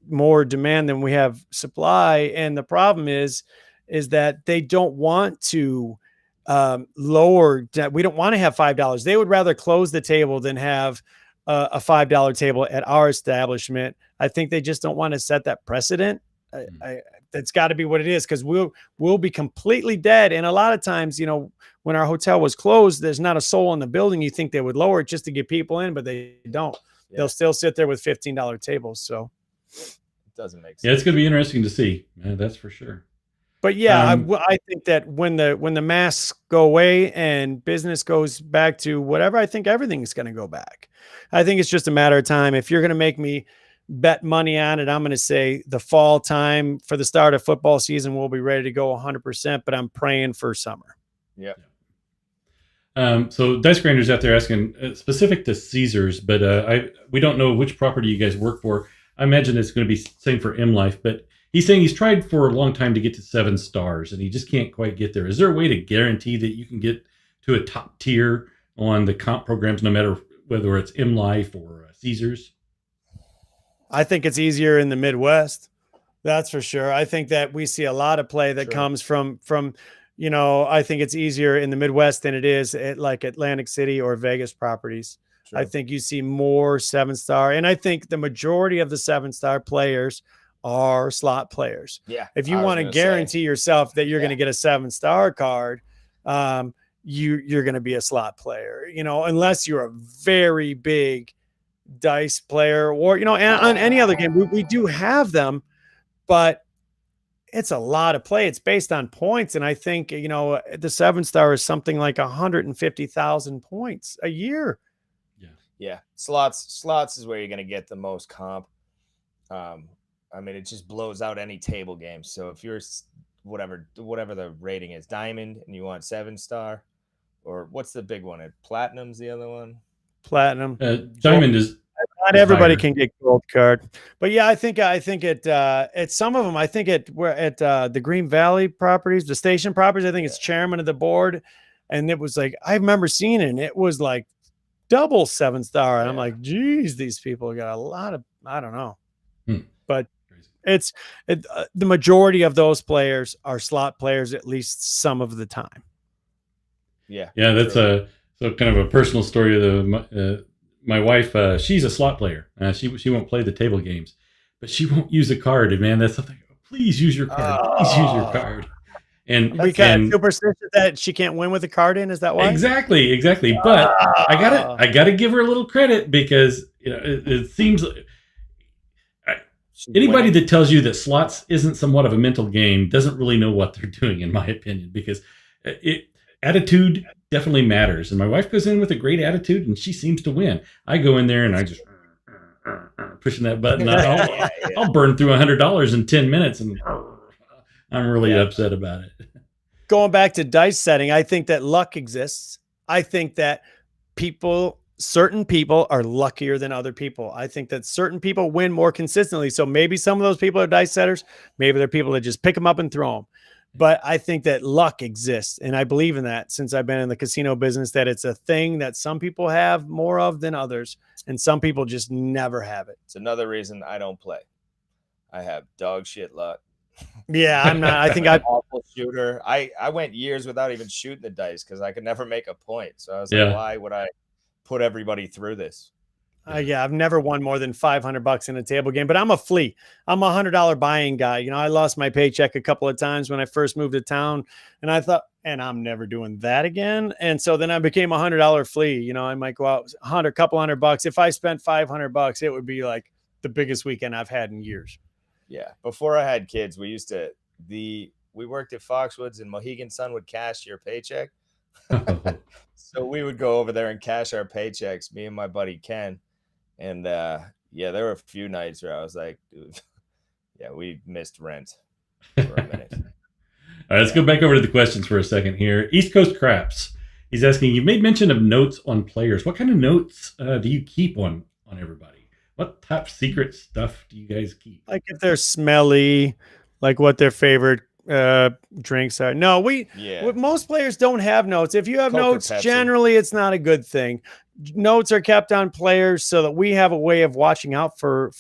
more demand than we have supply. And the problem is that they don't want to lower that. We don't want to have $5. They would rather close the table than have a $5 table at our establishment. I think they just don't want to set that precedent. That's got to be what it is, because we'll be completely dead. And a lot of times, when our hotel was closed, there's not a soul in the building. You think they would lower it just to get people in, but they don't. Yeah. They'll still sit there with $15 tables. So it doesn't make sense. Yeah, it's going to be interesting to see. That's for sure. But yeah, I think that when the masks go away and business goes back to whatever, I think everything's going to go back. I think it's just a matter of time. If you're going to make me bet money on it, I'm going to say the fall time for the start of football season, we'll be ready to go 100%, but I'm praying for summer. Yeah. So Dice Grinder's out there asking, specific to Caesars, but we don't know which property you guys work for. I imagine it's going to be same for M Life, but he's saying he's tried for a long time to get to 7 stars and he just can't quite get there. Is there a way to guarantee that you can get to a top tier on the comp programs, no matter whether it's M Life or Caesars? I think it's easier in the Midwest. That's for sure. I think that we see a lot of play that comes from, I think it's easier in the Midwest than it is at like Atlantic City or Vegas properties. True. I think you see more 7-star, and I think the majority of the 7-star players are slot players. Yeah. If you want to guarantee yourself that you're going to get a 7-star card, you're going to be a slot player, unless you're a very big dice player or, on any other game. We do have them, but it's a lot of play. It's based on points. And I think, the 7-star is something like 150,000 points a year. Yeah. Slots is where you're going to get the most comp. It just blows out any table game. So if you're whatever the rating is, diamond, and you want 7-star, or what's the big one? Platinum's the other one. Platinum. Diamond is not everybody can get gold card, but yeah, I think at some of them, I think we're at the Green Valley properties, the station properties. I think it's chairman of the board, and it was like I remember seeing it, and it was like double 7-star, and I'm like, geez, these people got a lot of, I don't know, but the majority of those players are slot players at least some of the time. Yeah, that's so kind of a personal story of my wife. She's a slot player. She won't play the table games, but she won't use a card. And man, that's something. Please use your card. Please use your card. And we got superstitious that she can't win with a card in. Is that why? Exactly. But I gotta give her a little credit, because it seems anybody that tells you that slots isn't somewhat of a mental game doesn't really know what they're doing, in my opinion, because attitude definitely matters. And my wife goes in with a great attitude and she seems to win. I go in there and I just pushing that button. I'll burn through $100 in 10 minutes and I'm really upset about it. Going back to dice setting, I think that luck exists. I think that certain people are luckier than other people. I think that certain people win more consistently. So maybe some of those people are dice setters. Maybe they're people that just pick them up and throw them. But I think that luck exists, and I believe in that since I've been in the casino business, that it's a thing that some people have more of than others, and some people just never have it. It's another reason I don't play. I have dog shit luck. Yeah, I'm not. I think I'm an awful shooter. I went years without even shooting the dice because I could never make a point. So I was like, why would I put everybody through this? I've never won more than $500 in a table game, but I'm a flea. I'm $100 buying guy. I lost my paycheck a couple of times when I first moved to town, and I thought, and I'm never doing that again. And so then I became $100 flea. I might go out couple $100. If I spent $500, it would be like the biggest weekend I've had in years. Yeah. Before I had kids, we worked at Foxwoods, and Mohegan Sun would cash your paycheck. So we would go over there and cash our paychecks, me and my buddy Ken. And there were a few nights where I was like, dude, we missed rent for a minute. All right, let's go back over to the questions for a second here. East Coast Craps. He's asking, you made mention of notes on players. What kind of notes do you keep on everybody? What top secret stuff do you guys keep? Like if they're smelly, like what their favorite drinks are. No, most players don't have notes. If you have Coke notes, generally it's not a good thing. Notes are kept on players so that we have a way of watching out for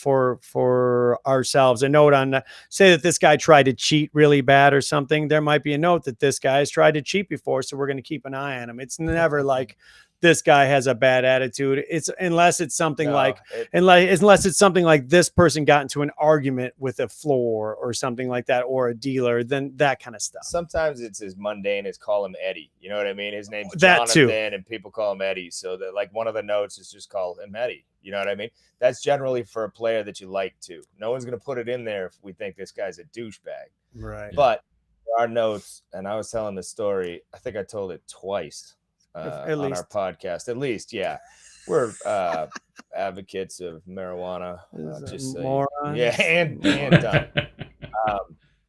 ourselves. A note on, say that this guy tried to cheat really bad or something. There might be a note that this guy has tried to cheat before, so we're going to keep an eye on him. It's never like this guy has a bad attitude. It's unless it's something No, unless it's something like this person got into an argument with a floor or something like that, or a dealer, then that kind of stuff. sometimes it's as mundane as call him Eddie. You know what I mean? His name's That too. Jonathan, and people call him Eddie. So that like one of the notes is just call him Eddie. You know what I mean? That's generally for a player that you like to. No one's gonna put it in there if we think this guy's a douchebag. Right. But there are notes, and I was telling the story. I think I told it twice At on least. our podcast. At least, yeah. We're advocates of marijuana. Just so Morons. yeah, and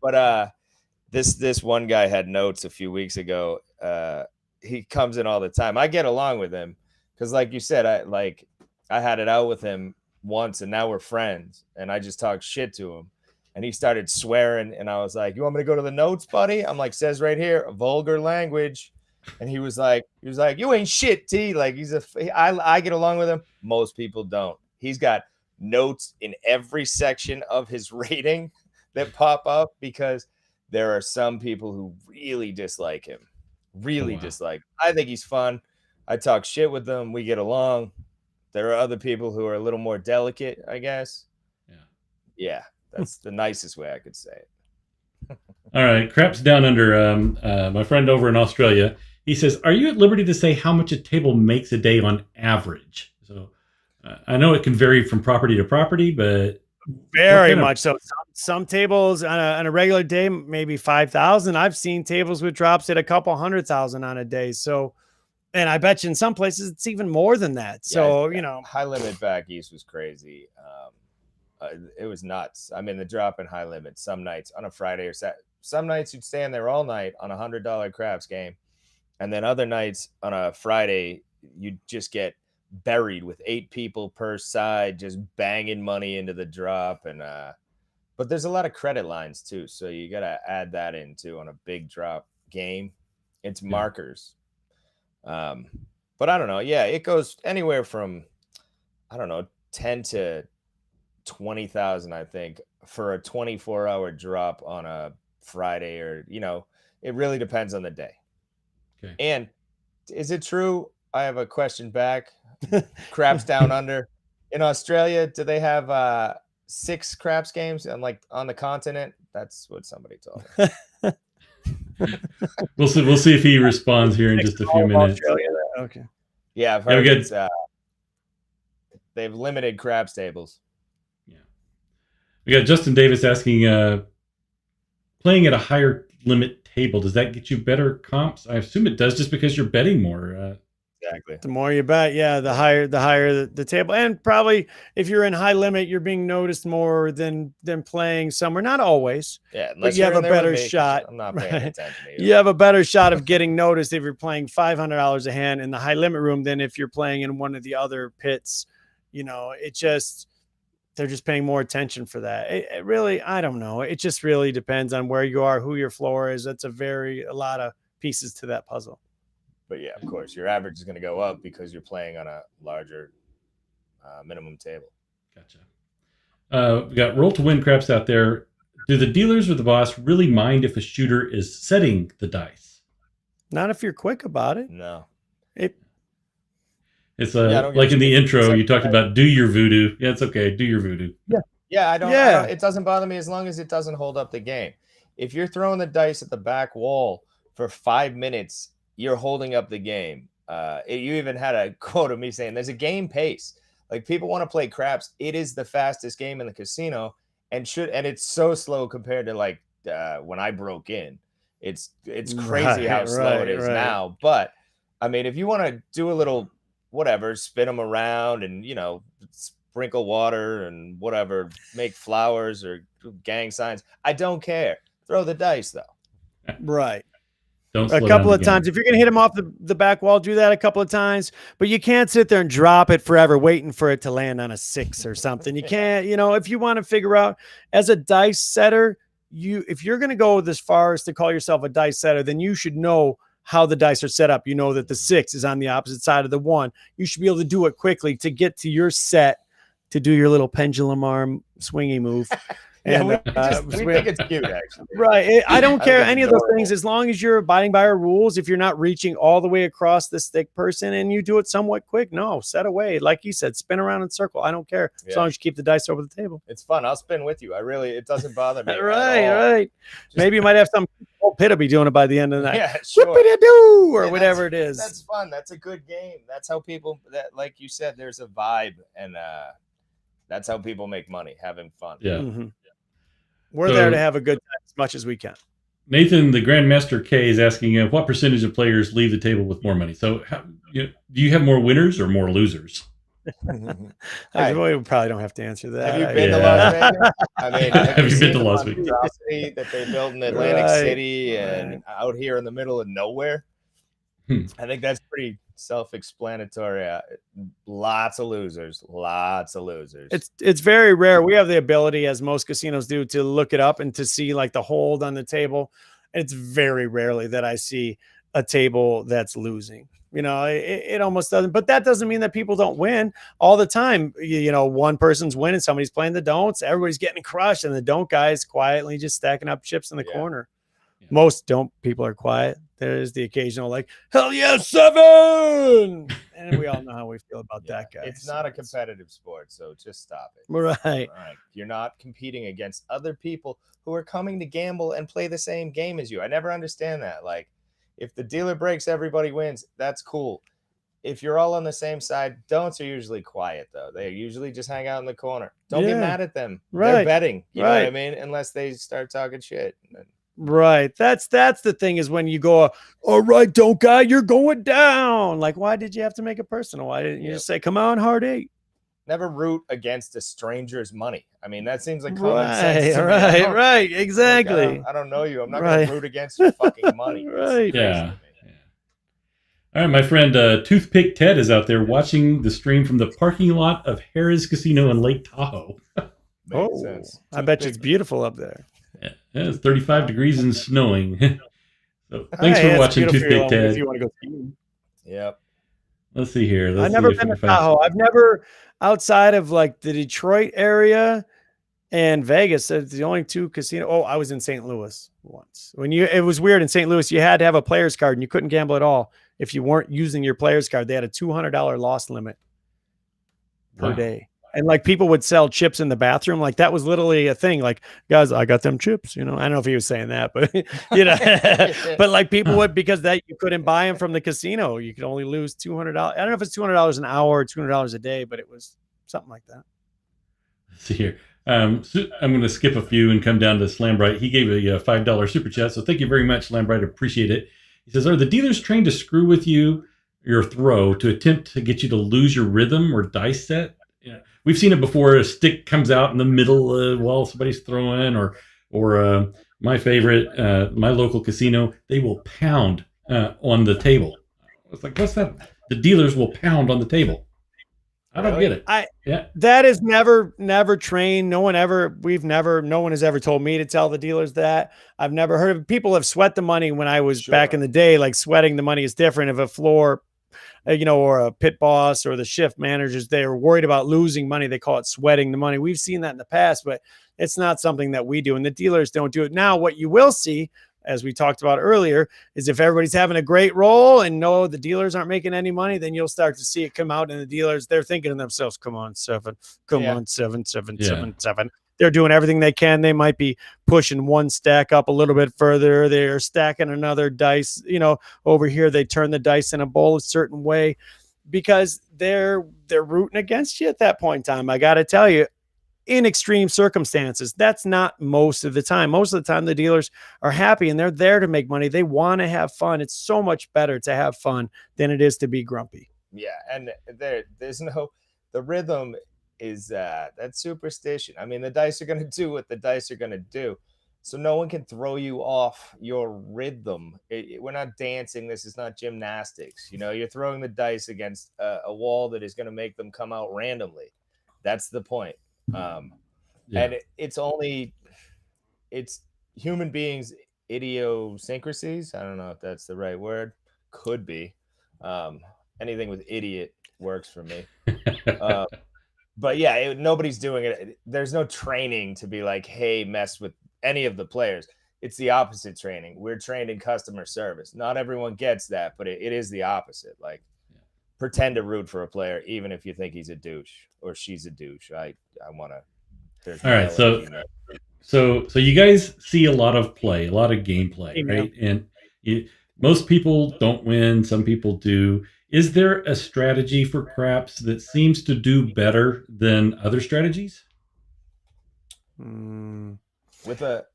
but this one guy had notes a few weeks ago. He comes in all the time. I get along with him because, like you said, I had it out with him once, and now we're friends. And I just talk shit to him, and he started swearing. And I was like, "You want me to go to the notes, buddy?" I'm like, "Says right here, vulgar language." And he was like, "You ain't shit, T." Like I get along with him. Most people don't. He's got notes in every section of his rating that pop up because there are some people who really dislike him. Really dislike him. I think he's fun. I talk shit with them. We get along. There are other people who are a little more delicate, I guess. Yeah, that's the nicest way I could say it. All right, Craps Down Under, my friend over in Australia, he says, are you at liberty to say how much a table makes a day on average? So I know it can vary from property to property, but very much so. Some tables on a regular day, maybe 5,000. I've seen tables with drops at a couple 100,000 on a day. So, and I bet you in some places it's even more than that. So, you know, high limit back east was crazy. It was nuts. I mean, the drop in high limit some nights on a Friday or Saturday. Some nights you'd stand there all night on $100 craps game. And then other nights on a Friday, you'd just get buried with 8 people per side, just banging money into the drop. And but there's a lot of credit lines too, so you got to add that in too on a big drop game. It's markers. But I don't know. Yeah, it goes anywhere from 10 to 20,000, I think, for a 24-hour drop on a Friday, or it really depends on the day. Okay. And is it true? I have a question back. Craps Down Under in Australia, do they have 6 craps games on the continent? That's what somebody told me. We'll see if he responds here in just a few minutes. Okay. Yeah, I've heard they've limited craps tables. Yeah. We got Justin Davis asking, playing at a higher limit table, does that get you better comps? I assume it does, just because you're betting more. Exactly. The more you bet, yeah, the higher the table. And probably if you're in high limit, you're being noticed more than playing somewhere. Not always. Yeah, but you have a better shot. I'm not paying attention to you. You have a better shot of getting noticed if you're playing $500 a hand in the high limit room than if you're playing in one of the other pits. They're just paying more attention for that. It really, I don't know. It just really depends on where you are, who your floor is. That's a lot of pieces to that puzzle. But yeah, of course, your average is going to go up because you're playing on a larger minimum table. Gotcha. We got Roll to Win Craps out there. Do the dealers or the boss really mind if a shooter is setting the dice? Not if you're quick about it. No. It's like in the intro, you talked about do your voodoo. Yeah, it's okay. Do your voodoo. Yeah, I don't. It doesn't bother me as long as it doesn't hold up the game. If you're throwing the dice at the back wall for 5 minutes, you're holding up the game. You even had a quote of me saying there's a game pace. Like, people want to play craps. It is the fastest game in the casino, and it's so slow compared to when I broke in. It's crazy how slow it is now. But I mean, if you want to do a little whatever, spin them around and sprinkle water and whatever, make flowers or gang signs, I don't care. Throw the dice though. Right. Don't a couple of times. If you're going to hit them off the back wall, do that a couple of times. But you can't sit there and drop it forever waiting for it to land on a 6 or something. You can't, if you want to figure out as a dice setter, if you're going to go this far as to call yourself a dice setter, then you should know how the dice are set up. You know that the 6 is on the opposite side of the 1. You should be able to do it quickly to get to your set, to do your little pendulum arm swingy move. Yeah, And we think it's cute, actually. right. I don't I care think it's any of those adorable. things as long as you're abiding by our rules. If you're not reaching all the way across the stick person and you do it somewhat quick, no, set away. Like you said, spin around in a circle. I don't care as Yeah. long as you keep the dice over the table. It's fun. I'll spin with you. It doesn't bother me. Right, at all. right. Maybe you might have some old Pitt will be doing it by the end of the night. Yeah, sure. Whippity-doo, or Yeah, whatever it is. That's fun. That's a good game. That's how people like you said, there's a vibe, and that's how people make money, having fun. Yeah. Mhm. We're So- there to have a good time as much as we can. Nathan, the Grandmaster K, is asking what percentage of players leave the table with more money. So, do you have more winners or more losers? I Hey. we probably don't have to answer that. Have you I- been to Yeah. Las Vegas? I mean, Have you been seen to the Las Vegas? monstrosity that they built in Atlantic Right, City and out here in the middle of nowhere? Hmm. I think that's pretty self-explanatory. Lots of losers. Lots of losers. It's very rare. We have the ability, as most casinos do, to look it up and to see like the hold on the table. It's very rarely that I see a table that's losing. You know, it almost doesn't, but that doesn't mean that people don't win all the time. You know, one person's winning, somebody's playing the don'ts, everybody's getting crushed, and the don't guys quietly just stacking up chips in the Yeah. corner. Yeah. Most don't people are quiet. There is the occasional like, hell yeah, 7. And we all know how we feel about Yeah, that guy. it's not a competitive sport, so just stop it. Right. All right. You're not competing against other people who are coming to gamble and play the same game as you. I never understand that. Like, if the dealer breaks, everybody wins. That's cool. If you're all on the same side, don'ts are usually quiet, though. They usually just hang out in the corner. Don't Yeah. get mad at them. Right. They're betting. You know what I Right. mean? Unless they start talking shit. Right. That's the thing is when you go, all right, don't guy, you're going down. Like, why did you have to make it personal? Why didn't you Yep. just say, come on, hard 8? Never root against a stranger's money. I mean, that seems like common sense. Right, to me. I don't- right, like, exactly. I don't know you. I'm not Right. going to root against your fucking money. It's Right. crazy Yeah. to me. All right, my friend Toothpick Ted is out there watching the stream from the parking lot of Harrah's Casino in Lake Tahoe. Makes sense. I bet you it's beautiful up there. Yeah, it's 35 degrees and snowing. So thanks Hey, for it's watching, beautiful Toothpick if Ted. you want to go skiing. Yep. Let's see here. Let's I've see never if we been to can find Tahoe. I've never outside of like the Detroit area and Vegas. It's the only 2 casinos. Oh, I was in St. Louis once. It was weird in St. Louis. You had to have a player's card and you couldn't gamble at all if you weren't using your player's card. They had a $200 loss limit per Wow. day. And like people would sell chips in the bathroom. Like that was literally a thing. Like, guys, I got them chips. You know, I don't know if he was saying that, but you know, but like people would, because that you couldn't buy them from the casino. You could only lose $200. I don't know if it's $200 an hour or $200 a day, but it was something like that. Let's see here. So I'm going to skip a few and come down to Slambright. He gave a $5 super chat, so thank you very much, Slambright. Appreciate it. He says, "Are the dealers trained to screw with you, your throw, to attempt to get you to lose your rhythm or dice set?" Yeah, we've seen it before. A stick comes out in the middle while somebody's throwing, or my favorite, my local casino, they will pound on the table. It's like, what's that? The dealers will pound on the table. I don't get it. That is never trained. No one has ever told me to tell the dealers that. I've never heard of people have sweat the money when I was back in the day. Like sweating the money is different. If a floor, or a pit boss or the shift managers, they are worried about losing money. They call it sweating the money. We've seen that in the past, but it's not something that we do. And the dealers don't do it. Now, what you will see, as we talked about earlier, is if everybody's having a great roll and no, the dealers aren't making any money, then you'll start to see it come out. And the dealers, they're thinking to themselves, come on, 7, come on, 7, 7, 7, 7. They're doing everything they can. They might be pushing one stack up a little bit further. They're stacking another dice, over here. They turn the dice in a bowl a certain way because they're rooting against you at that point in time. I got to tell you, in extreme circumstances, that's not most of the time. Most of the time, the dealers are happy and they're there to make money. They want to have fun. It's so much better to have fun than it is to be grumpy. Yeah, and there's no, the rhythm is that's superstition. I mean, the dice are going to do what the dice are going to do. So no one can throw you off your rhythm. We're not dancing. This is not gymnastics. You're throwing the dice against a wall that is going to make them come out randomly. That's the point. And it's human beings' idiosyncrasies. I don't know if that's the right word. Could be. Anything with idiot works for me. But yeah, nobody's doing it. There's no training to be like, hey, mess with any of the players. It's the opposite training. We're trained in customer service. Not everyone gets that, but it is the opposite. Like, pretend to root for a player, even if you think he's a douche or she's a douche. I want to. There's All right, male and female. so you guys see a lot of play, a lot of gameplay, Email. right? And most people don't win, some people do. Is there a strategy for craps that seems to do better than other strategies? With a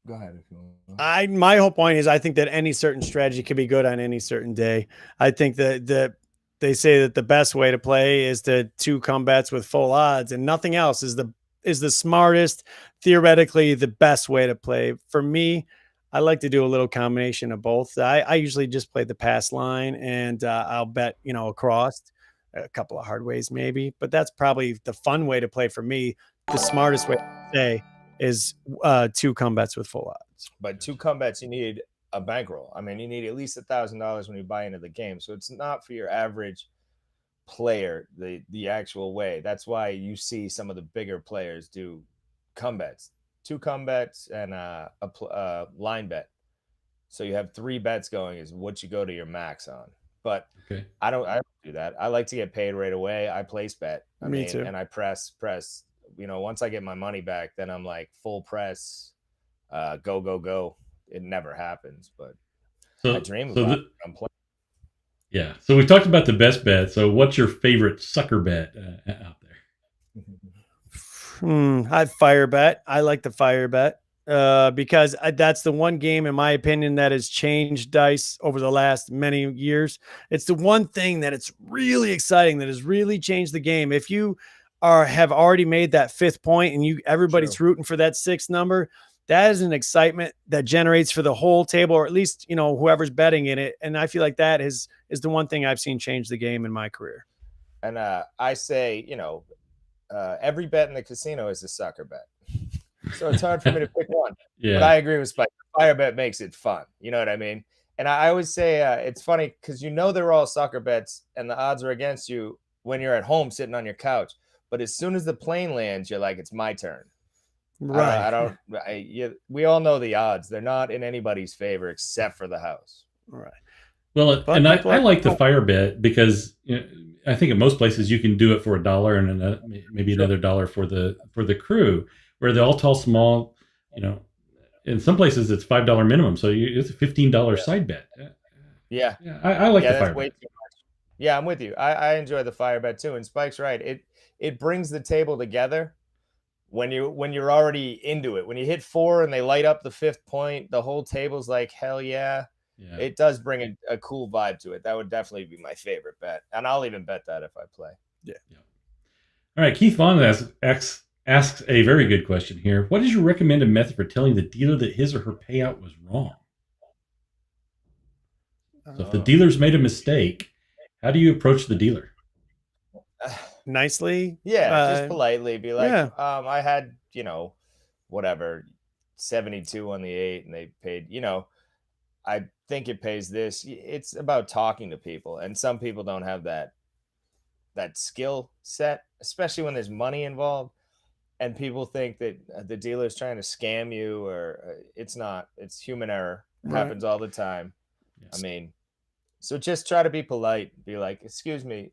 go ahead if you want. My whole point is I think that any certain strategy can be good on any certain day. I think that they say that the best way to play is to 2 combats with full odds, and nothing else is the smartest, theoretically the best way to play. For me, I like to do a little combination of both. I usually just play the pass line, and I'll bet, across a couple of hard ways maybe, but that's probably the fun way to play for me. The smartest way to say is 2 combats with full odds. But 2 combats, you need a bankroll. I mean, you need at least $1,000 when you buy into the game. So it's not for your average player the actual way. That's why you see some of the bigger players do combats, 2 combats and a line bet. So you have 3 bets going is what you go to your max on. But Okay. I don't do that. I like to get paid right away. I place bet. Me too. And I press. Once I get my money back, then I'm like full press, go. It never happens, but I dream about it. I'm playing. Yeah. So we talked about the best bet. So what's your favorite sucker bet out there? I'd fire bet. I like the fire bet because that's the one game, in my opinion, that has changed dice over the last many years. It's the one thing that it's really exciting, that has really changed the game. If you have already made that 5th point and everybody's rooting for that 6th number, that is an excitement that generates for the whole table, or at least, whoever's betting in it. And I feel like that is the one thing I've seen change the game in my career. And I say, every bet in the casino is a sucker bet. So it's hard for me to pick one. Yeah. But I agree with Spike. The fire bet makes it fun. You know what I mean? And I always say it's funny because they're all sucker bets and the odds are against you when you're at home sitting on your couch. But as soon as the plane lands, you're like, it's my turn. Right. We all know the odds. They're not in anybody's favor except for the house. Right. Well, and I like the fire bet because I think in most places you can do it for $1 and maybe another $1 for the crew, where they're all tall, small. In some places it's $5 minimum, so it's a $15 side bet. Yeah, I like the fire way bet. too much. Yeah, I'm with you. I enjoy the fire bet too. And Spike's right. It brings the table together when you're already into it. When you hit 4 and they light up the 5th point, the whole table's like, hell yeah. Yeah. It does bring a cool vibe to it. That would definitely be my favorite bet. And I'll even bet that if I play. Yeah. All right. Keith Vaughn asks a very good question here. What is your recommended method for telling the dealer that his or her payout was wrong? So if the dealer's made a mistake, how do you approach the dealer? Nicely. Yeah, just politely be like, I had, whatever, 72 on the 8 and they paid, I think it pays this. It's about talking to people, and some people don't have that skill set, especially when there's money involved, and people think that the dealer's trying to scam you, or it's not. It's human error. It happens all the time. Yes. I mean, so just try to be polite. Be like, excuse me,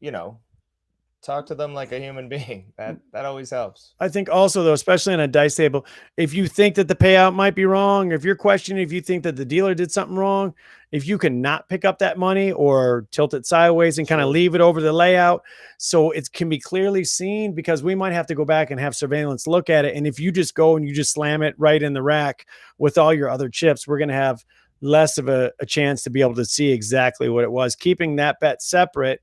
talk to them like a human being. That always helps. I think also, though, especially on a dice table, if you think that the payout might be wrong, if you're questioning, if you think that the dealer did something wrong, if you can not pick up that money or tilt it sideways and kind of leave it over the layout so it can be clearly seen, because we might have to go back and have surveillance look at it. And if you just go and you just slam it right in the rack with all your other chips, we're going to have less of a chance to be able to see exactly what it was. Keeping that bet separate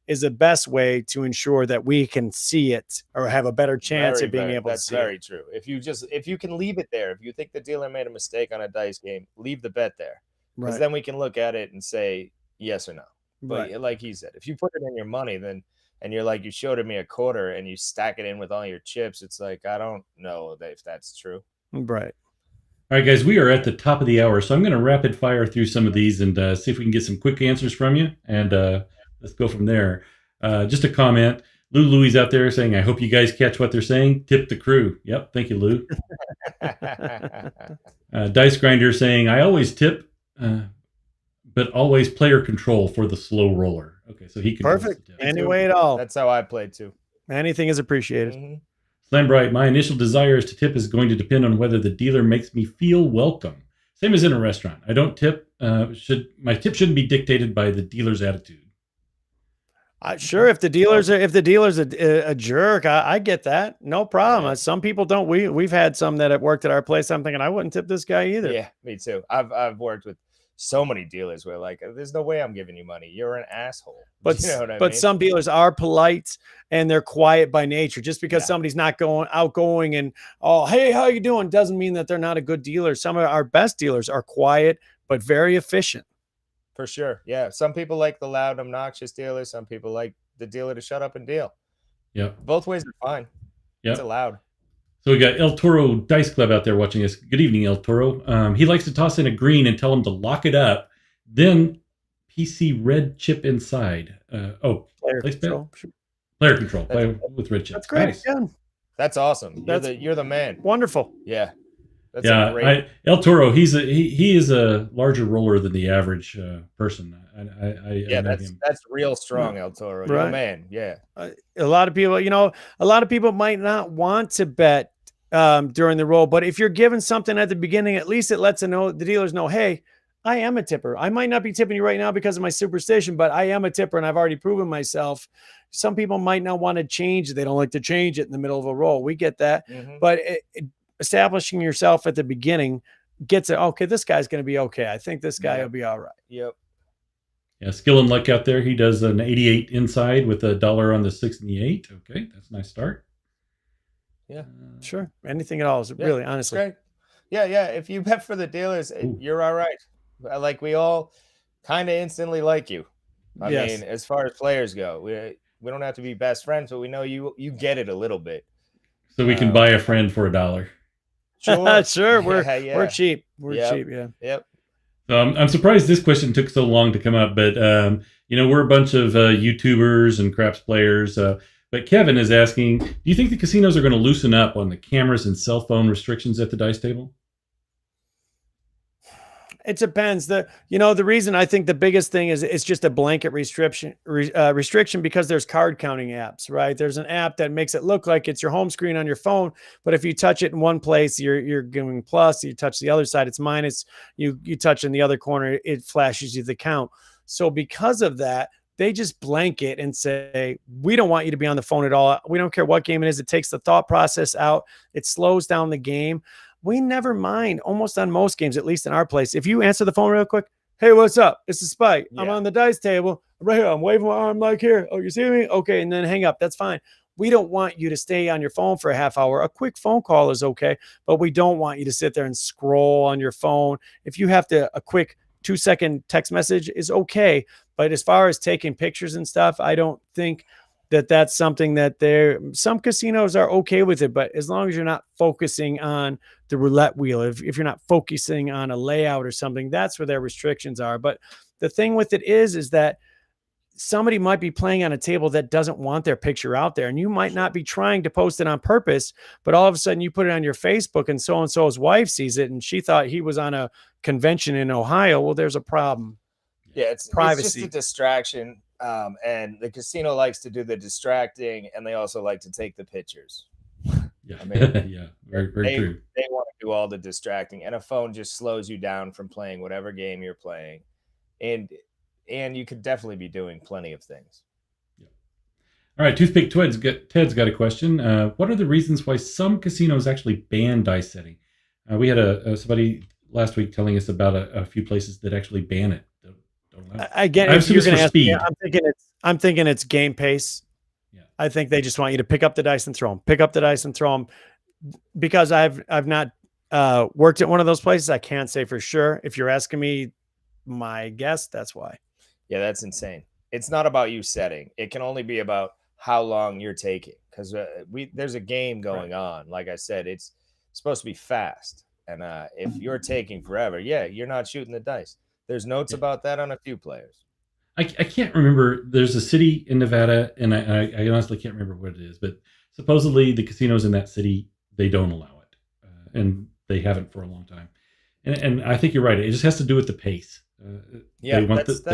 is the best way to ensure that we can see it or have a better chance of being able to see it. That's very true. If you can leave it there, if you think the dealer made a mistake on a dice game, leave the bet there. Because then we can look at it and say yes or no. But like he said, if you put it in your money, then and you're like, you showed me a quarter and you stack it in with all your chips, it's like, I don't know if that's true. Right. All right, guys, we are at the top of the hour, so I'm going to rapid fire through some of these and see if we can get some quick answers from you. And let's go from there. Just a comment. Lou Louie's out there saying, I hope you guys catch what they're saying. Tip the crew. Yep. Thank you, Lou. Dice Grinder saying, I always tip, but always player control for the slow roller. Okay, so he controls Perfect. the tip. Any way at all. That's how I played too. Anything is appreciated. Mm-hmm. Slam Bright, my initial desire is to tip is going to depend on whether the dealer makes me feel welcome. Same as in a restaurant. I don't tip. My tip shouldn't be dictated by the dealer's attitude. Sure, if the dealer's a jerk, I get that. No problem. Some people don't. We've had some that have worked at our place. I'm thinking I wouldn't tip this guy either. Yeah, me too. I've worked with so many dealers where like, there's no way I'm giving you money. You're an asshole. But you know what I but mean? some dealers are polite and they're quiet by nature. Just because somebody's not outgoing and hey, how you doing, doesn't mean that they're not a good dealer. Some of our best dealers are quiet but very efficient. For sure. Yeah. Some people like the loud, obnoxious dealer. Some people like the dealer to shut up and deal. Yeah. Both ways are fine. Yeah. It's allowed. So we got El Toro Dice Club out there watching us. Good evening, El Toro. He likes to toss in a green and tell him to lock it up. Then PC red chip inside. Player control. Player control. Play with red chip. That's great. Nice. Yeah. That's awesome. You're the man. Wonderful. Yeah. That's great. El Toro. He is a larger roller than the average person. That's real strong, El Toro. Right. You're a man. Yeah. A lot of people might not want to bet during the roll, but if you're given something at the beginning, at least it lets the dealers know, hey, I am a tipper. I might not be tipping you right now because of my superstition, but I am a tipper and I've already proven myself. Some people might not want to change it. They don't like to change it in the middle of a roll. We get that. Mm-hmm. But establishing yourself at the beginning gets it. Okay, this guy's going to be okay. I think this guy will be all right. Yep. Yeah, Skill and Luck out there. He does an 88 inside with $1 on the 6 and the 8. Okay, that's a nice start. Yeah, sure. Anything at all is really, honestly. Great. Yeah. If you bet for the dealers, you're all right. Like we all kind of instantly like you. I mean, as far as players go, we don't have to be best friends, but we know you get it a little bit. So we can buy a friend for $1. Sure. Sure. We're cheap. We're cheap. Yeah. Yep. I'm surprised this question took so long to come up, but we're a bunch of YouTubers and craps players. But Kevin is asking, do you think the casinos are going to loosen up on the cameras and cell phone restrictions at the dice table? It depends. The reason I think the biggest thing is it's just a blanket restriction because there's card counting apps, right? There's an app that makes it look like it's your home screen on your phone, but if you touch it in one place, you're giving plus. You touch the other side, it's minus. You touch in the other corner, it flashes you the count. So because of that, they just blanket and say, we don't want you to be on the phone at all. We don't care what game it is. It takes the thought process out. It slows down the game. We never mind almost on most games, at least in our place. If you answer the phone real quick, hey, what's up? It's a Spike. I'm on the dice table right here. I'm waving my arm like here. Oh, you see me? Okay. And then hang up. That's fine. We don't want you to stay on your phone for a half hour. A quick phone call is okay, but we don't want you to sit there and scroll on your phone. If you have a quick 2-second text message is okay. But as far as taking pictures and stuff, I don't think that's something that some casinos are okay with it, but as long as you're not focusing on the roulette wheel, if you're not focusing on a layout or something, that's where their restrictions are. But the thing with it is that somebody might be playing on a table that doesn't want their picture out there, and you might not be trying to post it on purpose, but all of a sudden you put it on your Facebook and so-and-so's wife sees it and she thought he was on a convention in Ohio. Well, there's a problem. Yeah, it's privacy. It's just a distraction. And the casino likes to do the distracting, and they also like to take the pictures. Yeah, I mean, yeah, very true. They want to do all the distracting, and a phone just slows you down from playing whatever game you're playing, and you could definitely be doing plenty of things. Yeah. All right, Toothpick Ted's got a question. What are the reasons why some casinos actually ban dice setting? We had somebody last week telling us about a few places that actually ban it. Again, if you're going to ask me, I'm thinking it's game pace. Yeah. I think they just want you to pick up the dice and throw them. Pick up the dice and throw them. Because I've not worked at one of those places, I can't say for sure. If you're asking me my guess, that's why. Yeah, that's insane. It's not about you setting. It can only be about how long you're taking. Because there's a game going on. Like I said, it's supposed to be fast. And if you're taking forever, you're not shooting the dice. There's notes about that on a few players. I can't remember. There's a city in Nevada, and I honestly can't remember what it is, but supposedly the casinos in that city, they don't allow it, and they haven't for a long time. And I think you're right. It just has to do with the pace. Yeah, they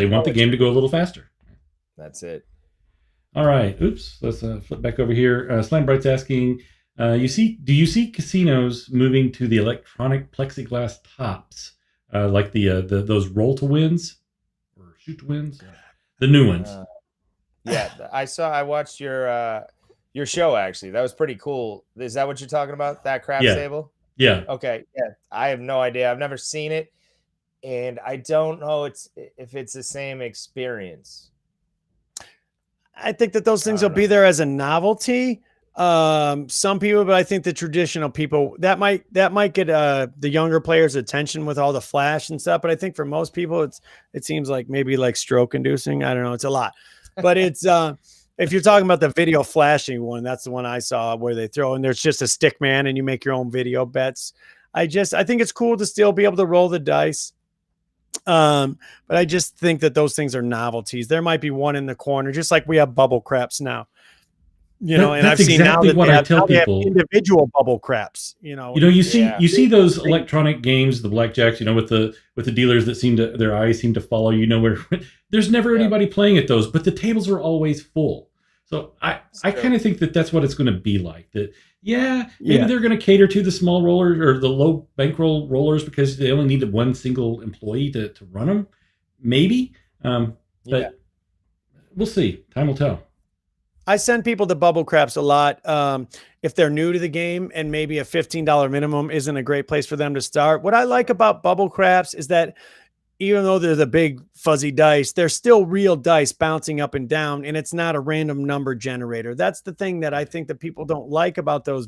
want the game to go a little faster. That's it. All right. Oops. Let's flip back over here. Slam Bright's asking, do you see casinos moving to the electronic plexiglass tops, like those roll to wins or shoot to wins, the new ones? Yeah, I watched your show actually. That was pretty cool. Is that what you're talking about? That craps table? Yeah. Okay. Yeah. I have no idea. I've never seen it, and I don't know if it's the same experience. I think that those things will be there as a novelty. Some people, but I think the traditional people that might get the younger players' attention with all the flash and stuff. But I think for most people, it seems like maybe like stroke inducing. I don't know. It's a lot, but it's if you're talking about the video flashing one, that's the one I saw where they throw and there's just a stick man and you make your own video bets. I think it's cool to still be able to roll the dice. But I just think that those things are novelties. There might be one in the corner, just like we have bubble craps now. And I've seen exactly now that what I tell people. Individual bubble craps. You see those electronic games, the blackjacks. With the dealers that their eyes seem to follow. Where there's never anybody playing at those, but the tables are always full. So I kind of think that that's what it's going to be like. That maybe they're going to cater to the small rollers or the low bankroll rollers because they only need one single employee to run them. Maybe, but we'll see. Time will tell. I send people to bubble craps a lot. If they're new to the game and maybe a $15 minimum isn't a great place for them to start. What I like about bubble craps is that even though they're the big fuzzy dice, they're still real dice bouncing up and down, and it's not a random number generator. That's the thing that I think that people don't like about those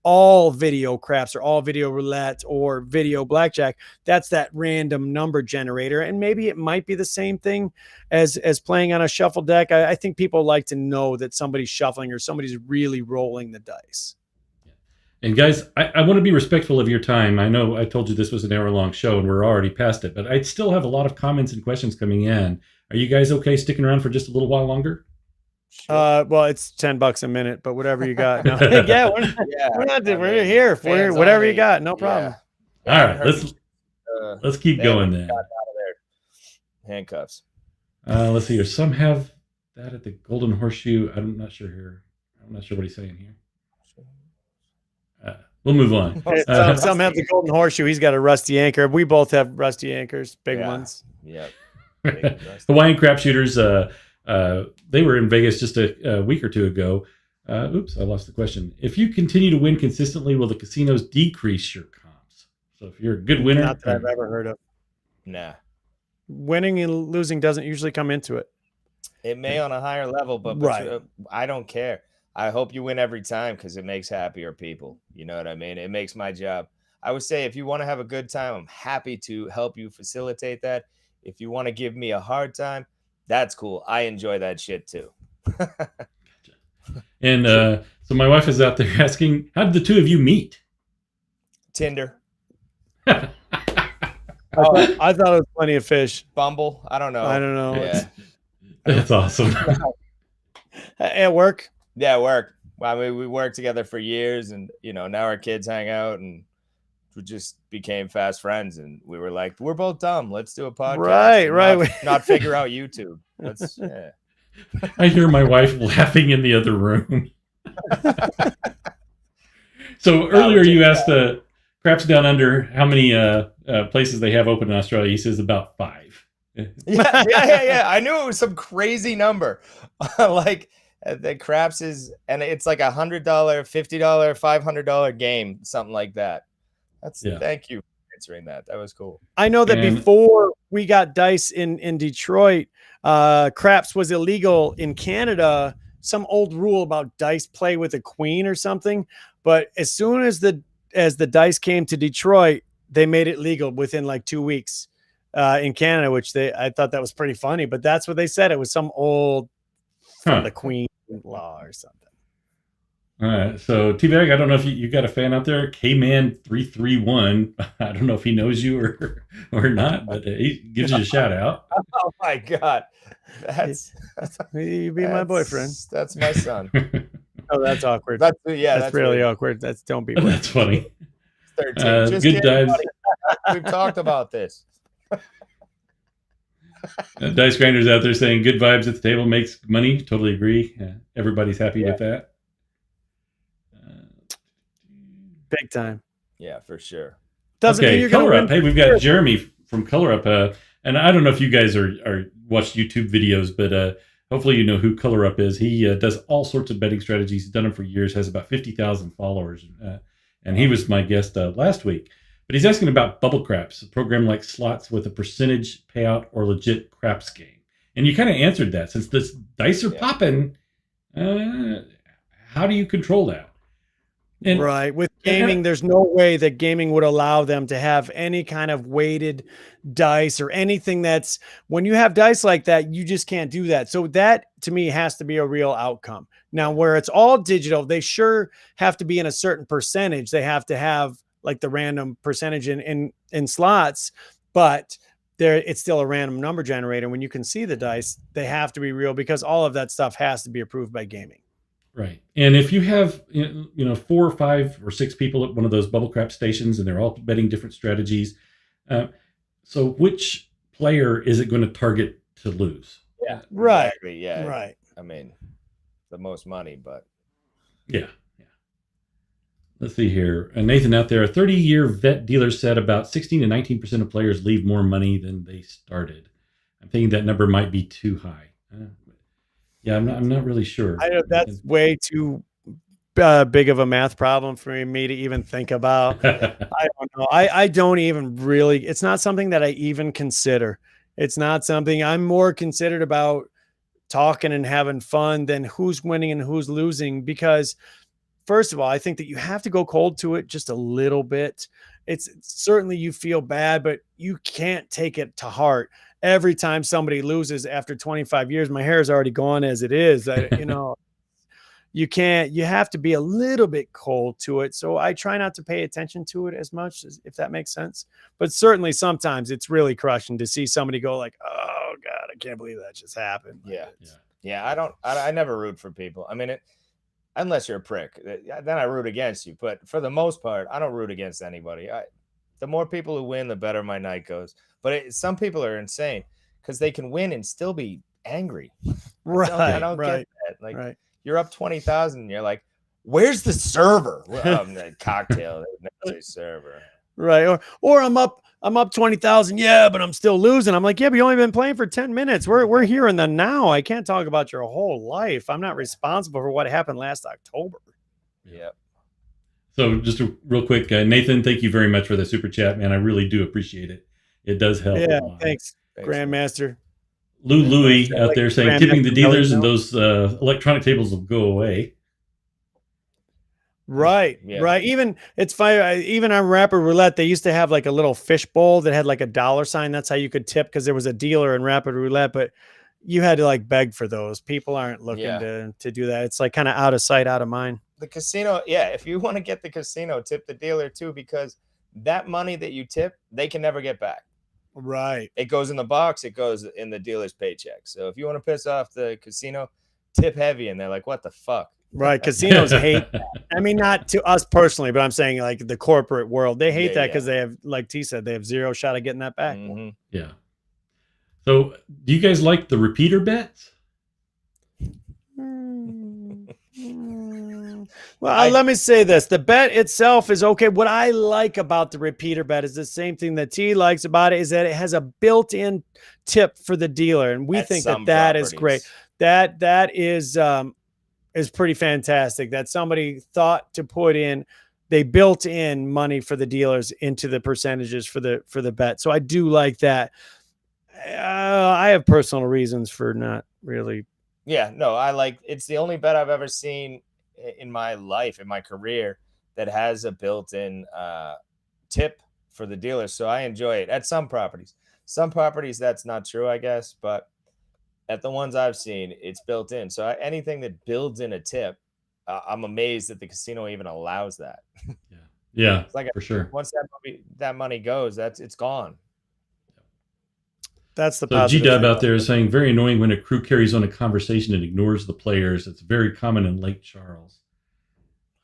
all video craps or all video roulette or video blackjack. That's that random number generator, and maybe it might be the same thing as playing on a shuffle deck. I think people like to know that somebody's shuffling or somebody's really rolling the dice. And guys, I want to be respectful of your time. I know I told you this was an hour-long show and we're already past it, but I still have a lot of comments and questions coming in. Are you guys okay sticking around for just a little while longer? Well, it's $10 a minute, but whatever you got. No. We're here for whatever you got. No problem. All right, let's keep going then. Handcuffs. Let's see here. Some have that at the Golden Horseshoe. I'm not sure here. I'm not sure what he's saying here. We'll move on. Some have the Golden Horseshoe. He's got a rusty anchor. We both have rusty anchors, big ones. Yeah. Hawaiian crap shooters. They were in Vegas just a week or two ago. Oops, I lost the question. If you continue to win consistently, will the casinos decrease your comps? So if you're a good winner, not that I've ever heard of. Nah. Winning and losing doesn't usually come into it. It may on a higher level, but I don't care. I hope you win every time because it makes happier people. You know what I mean? It makes my job. I would say if you want to have a good time, I'm happy to help you facilitate that. If you want to give me a hard time, that's cool. I enjoy that shit too. And so my wife is out there asking, how did the two of you meet? Tinder. I thought it was Plenty of Fish. Bumble. I don't know. Yeah. That's awesome. At work. Yeah, work. Well, I mean, we worked together for years, and now our kids hang out, and we just became fast friends. And we were like, we're both dumb. Let's do a podcast. Right. Not figure out YouTube. I hear my wife laughing in the other room. So earlier you asked Craps Down Under how many places they have open in Australia. He says about 5. Yeah. I knew it was some crazy number. Like. The craps is, and it's like $100, $50, $500 game, something like that. Thank you for answering that. That was cool. I know that before we got dice in Detroit, craps was illegal in Canada. Some old rule about dice play with a queen or something. But as soon as the dice came to Detroit, they made it legal within like 2 weeks in Canada, which I thought that was pretty funny. But that's what they said. It was some old from the queen law or something. All right. So T-Bag, I don't know if you got a fan out there, K-Man331. I don't know if he knows you or not, but he gives you a shout out. Oh my god, that's You be my boyfriend. That's my son. Oh, that's awkward. That's That's really weird. awkward. Don't be. That's funny. 13. Just Good kidding, dives. buddy. We've talked about this. Dice grinders out there saying good vibes at the table makes money. Totally agree. Everybody's happy with that. Big time. Yeah, for sure. Doesn't mean Okay, you're Color gonna Up. win. Hey, we've got Jeremy from Color Up. And I don't know if you guys are watch YouTube videos, but hopefully you know who Color Up is. He does all sorts of betting strategies. He's done them for years, has about 50,000 followers. And he was my guest last week. But he's asking about Bubble Craps, a program like slots with a percentage payout or legit craps game. And you kind of answered that. Since the dice are popping, how do you control that? And right. With gaming, there's no way that gaming would allow them to have any kind of weighted dice or anything that's when you have dice like that, you just can't do that. So that to me has to be a real outcome. Now, where it's all digital, they sure have to be in a certain percentage. They have to have like the random percentage in slots, but it's still a random number generator. When you can see the dice, they have to be real because all of that stuff has to be approved by gaming. Right. And if you have, 4 or 5 or 6 people at one of those bubble crap stations and they're all betting different strategies, so which player is it going to target to lose? Yeah. Right. Exactly. Yeah. Right. I mean, the most money, but. Yeah. Let's see here. Nathan out there, a 30-year vet dealer said about 16 to 19% of players leave more money than they started. I'm thinking that number might be too high. Yeah, I'm not really sure. I know that's way too big of a math problem for me to even think about. I don't know. I don't even really, it's not something that I even consider. It's not something I'm more considered about talking and having fun than who's winning and who's losing. Because first of all, I think that you have to go cold to it just a little bit. It's certainly you feel bad, but you can't take it to heart. Every time somebody loses after 25 years, my hair is already gone as it is. You have to be a little bit cold to it. So I try not to pay attention to it as much, as if that makes sense. But certainly sometimes it's really crushing to see somebody go like, oh God, I can't believe that just happened. Yeah. I never root for people. I mean, unless you're a prick, then I root against you. But for the most part, I don't root against anybody. The more people who win, the better my night goes. But some people are insane because they can win and still be angry. I don't get that. Like you're up 20,000, and you're like, "Where's the server?" The cocktail, the server. Right. Or I'm up 20,000. Yeah, but I'm still losing. I'm like, yeah, but you only been playing for 10 minutes. We're here in the now. I can't talk about your whole life. I'm not responsible for what happened last October. Yeah. So just real quick, Nathan, thank you very much for the super chat, man. I really do appreciate it. It does help. Yeah, thanks, Grandmaster. Louis out there saying tipping the dealers and those electronic tables will go away. Right. Even it's fire. Even on Rapid Roulette, they used to have like a little fish bowl that had like a dollar sign. That's how you could tip because there was a dealer in Rapid Roulette, but you had to like beg for those. People aren't looking to do that. It's like kind of out of sight, out of mind. The casino, if you want to get the casino, tip the dealer too, because that money that you tip, they can never get back. Right. It goes in the box. It goes in the dealer's paycheck. So if you want to piss off the casino, tip heavy. And they're like, what the fuck? Right. Casinos hate that. I mean, not to us personally, but I'm saying like the corporate world, they hate that because they have, like T said, they have zero shot of getting that back. Mm-hmm. Yeah. So do you guys like the repeater bets? Well, let me say this. The bet itself is okay. What I like about the repeater bet is the same thing that T likes about it, is that it has a built-in tip for the dealer. And we think that is great. That is pretty fantastic that somebody thought to put in, they built in money for the dealers into the percentages for the bet. So I do like that. I have personal reasons for not really. Yeah, no, it's the only bet I've ever seen in my life, in my career, that has a built-in tip for the dealer. So I enjoy it at some properties. Some properties that's not true, I guess, but at the ones I've seen, it's built in. So anything that builds in a tip, I'm amazed that the casino even allows that. Yeah, It's like for sure. once that money goes, it's gone. That's the So positive G-Dub thing. out there is saying, very annoying when a crew carries on a conversation and ignores the players. It's very common in Lake Charles.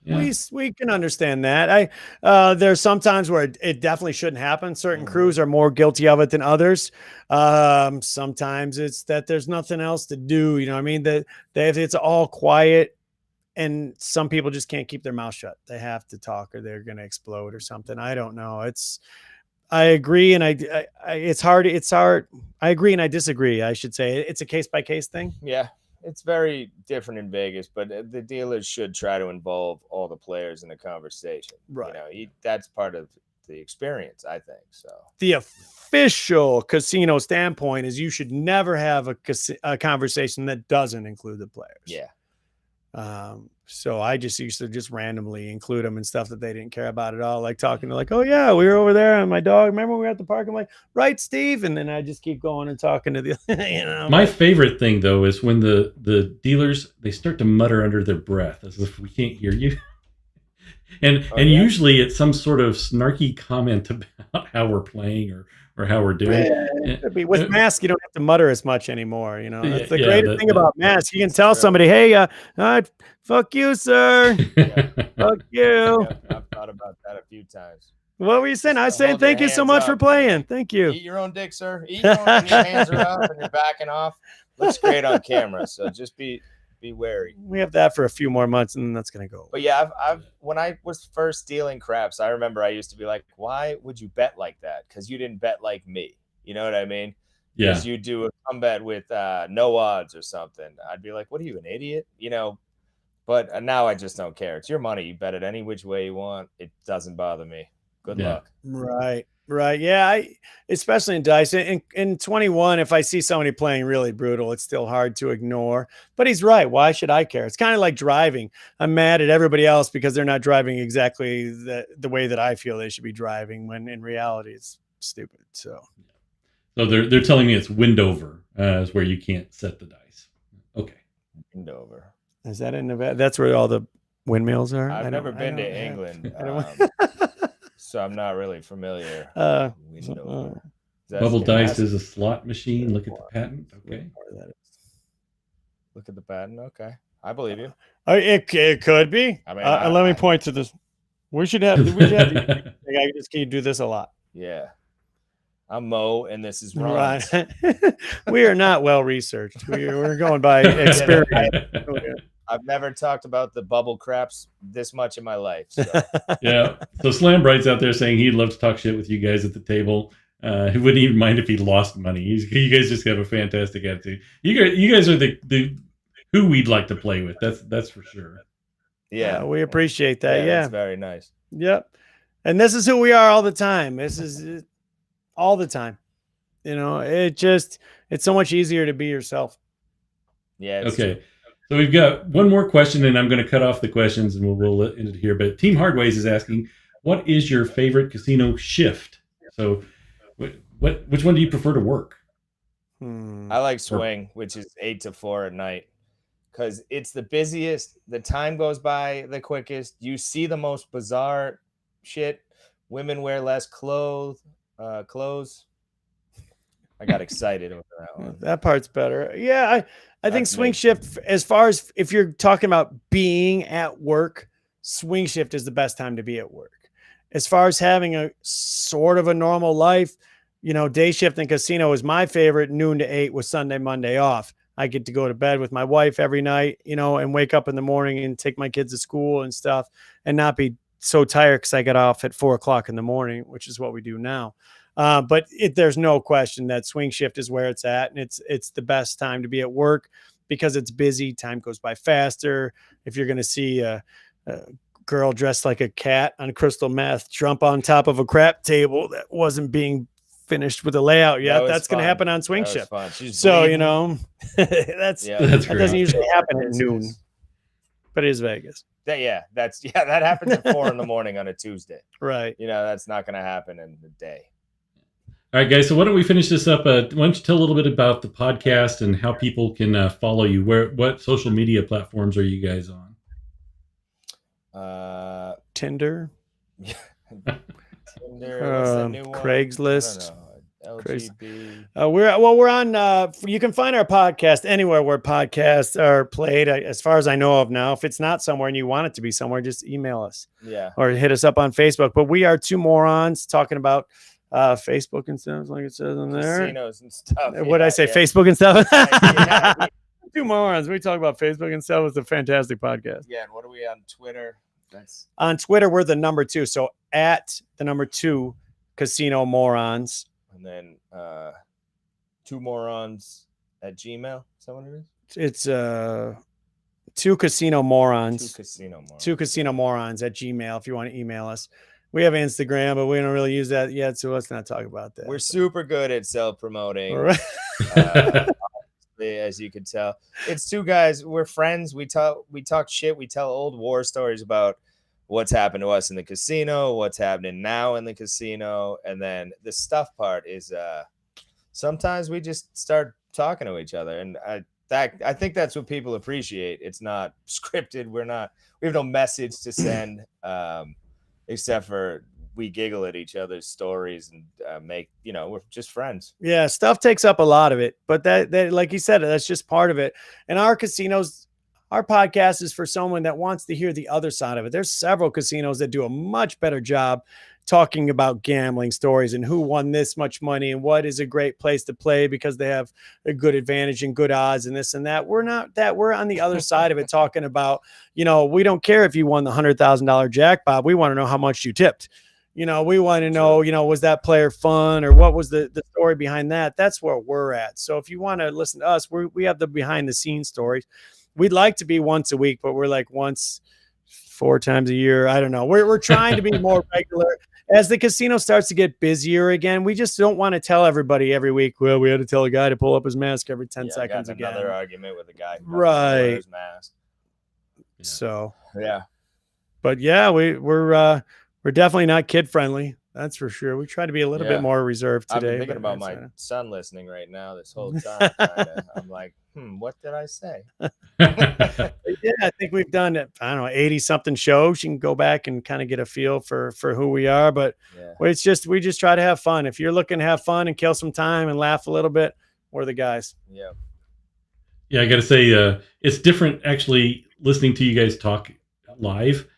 Yeah. We can understand that. There's some times where it definitely shouldn't happen. Certain crews are more guilty of it than others. Sometimes it's that there's nothing else to do. You know what I mean? That it's all quiet, and some people just can't keep their mouth shut. They have to talk or they're going to explode or something. I don't know. I agree. And it's hard. I agree. And I disagree. I should say it's a case by case thing. Yeah. It's very different in Vegas, but the dealers should try to involve all the players in the conversation. Right. You know, that's part of the experience, I think. So the official casino standpoint is you should never have a conversation that doesn't include the players. Yeah. So I just used to just randomly include them in stuff that they didn't care about at all. Like talking to like, oh yeah, we were over there and my dog, remember we were at the park? I'm like, right, Steve. And then I just keep going and talking to the, you know. My favorite thing though, is when the dealers, they start to mutter under their breath as if we can't hear you. And usually it's some sort of snarky comment about how we're playing or how we're doing. With masks, you don't have to mutter as much anymore. You know, that's the Yeah, great thing about masks. You can tell somebody, hey, fuck you, sir. Fuck you. I've thought about that a few times. What were you saying? I was saying thank you so much for playing. Thank you. Eat your own dick, sir. Eat your own, and your hands are up and you're backing off. Looks great on camera. So just be wary. We have that for a few more months and then that's going to go. But yeah, I've when I was first dealing craps, I remember I used to be like, why would you bet like that? Because you didn't bet like me. You know what I mean? Yeah. Because you do a come bet with no odds or something. I'd be like, what are you, an idiot? You know, but now I just don't care. It's your money. You bet it any which way you want. It doesn't bother me. Good luck. Right. Yeah. Especially in dice in 21, if I see somebody playing really brutal, it's still hard to ignore, but he's right. Why should I care? It's kind of like driving. I'm mad at everybody else because they're not driving exactly the way that I feel they should be driving, when in reality it's stupid. So they're telling me it's Windover is where you can't set the dice. Okay. Windover. Is that in Nevada? That's where all the windmills are. I've never been to England. So I'm not really familiar. Bubble dice is a slot machine. Look at the patent. Okay. Look at the patent. Okay. I believe you. It could be. I mean, let me point to this. We should have. I just can't do this a lot. Yeah. I'm Mo, and this is Morons. Right. We are not well researched. We're going by experience. I've never talked about the bubble craps this much in my life. So. Yeah. So Slam Bright's out there saying he'd love to talk shit with you guys at the table. He wouldn't even mind if he lost money. You guys just have a fantastic attitude. You guys are the who we'd like to play with. That's for sure. Yeah, we appreciate that. Yeah, that's very nice. Yep. And this is who we are all the time. This is all the time. You know, it's so much easier to be yourself. Yeah. Okay. True. So we've got one more question, and I'm going to cut off the questions, and we'll end it here. But Team Hardways is asking, what is your favorite casino shift? So, which one do you prefer to work? I like swing, which is 8 to 4 at night, because it's the busiest. The time goes by the quickest. You see the most bizarre shit. Women wear less clothes. I got excited over that one. That part's better. Yeah, I think swing shift, as far as if you're talking about being at work, swing shift is the best time to be at work. As far as having a sort of a normal life, you know, day shift in casino is my favorite. Noon to 8 with Sunday, Monday off. I get to go to bed with my wife every night, you know, and wake up in the morning and take my kids to school and stuff, and not be so tired because I get off at 4 o'clock in the morning, which is what we do now. But there's no question that swing shift is where it's at, and it's the best time to be at work because it's busy. Time goes by faster. If you're going to see a girl dressed like a cat on crystal meth jump on top of a crap table that wasn't being finished with the layout yet, that's going to happen on swing shift. So bleeding. You know, that doesn't usually happen at noon, but it is Vegas. That happens at 4 a.m. on a Tuesday. Right. You know, that's not going to happen in the day. All right, guys. So why don't we finish this up? Why don't you tell a little bit about the podcast and how people can follow you? What social media platforms are you guys on? Tinder, Tinder, what's that new one? Craigslist. I don't know. LGB. We're on. You can find our podcast anywhere where podcasts are played, as far as I know of now. If it's not somewhere and you want it to be somewhere, just email us. Yeah. Or hit us up on Facebook. But we are two morons talking about Facebook and stuff, like it says in there. Casinos and stuff. What did I say? Yeah. Facebook and stuff. Yeah. Two morons. We talk about Facebook and stuff. It's a fantastic podcast. Yeah. And what are we on Twitter? On Twitter, we're the number 2. So at the number 2 Casino Morons. And then 2 morons at Gmail. Is that what it is? It's 2 Casino Morons. 2 casino morons. 2 Casino Morons at Gmail if you want to email us. We have Instagram, but we don't really use that yet, so let's not talk about that. We're super good at self-promoting. Right. As you can tell, it's 2 guys. We're friends. We talk shit. We tell old war stories about what's happened to us in the casino, what's happening now in the casino, and then the stuff part is sometimes we just start talking to each other, and I think that's what people appreciate. It's not scripted. We have no message to send, except for we giggle at each other's stories and we're just friends. Yeah, stuff takes up a lot of it, but that like you said, that's just part of it. And our podcast is for someone that wants to hear the other side of it. There's several casinos that do a much better job talking about gambling stories and who won this much money and what is a great place to play because they have a good advantage and good odds and this and that. We're not that. We're on the other side of it talking about, we don't care if you won the $100,000 jackpot. We want to know how much you tipped. We want to know, was that player fun or what was the story behind that? That's where we're at. So if you want to listen to us, we have the behind the scenes stories. We'd like to be once a week, but we're like once 4 times a year. I don't know. We're trying to be more regular. As the casino starts to get busier again, we just don't want to tell everybody every week, well, we had to tell a guy to pull up his mask every 10 seconds again. Another argument with a guy who right. his mask. Yeah. So yeah. But yeah, we're definitely not kid friendly. That's for sure. We try to be a little bit more reserved today. I've been thinking about my son listening right now this whole time. I'm like, what did I say? Yeah, I think we've done, 80 something shows. You can go back and kind of get a feel for who we are. But we just try to have fun. If you're looking to have fun and kill some time and laugh a little bit, we're the guys. Yeah. Yeah, I got to say, it's different actually listening to you guys talk live.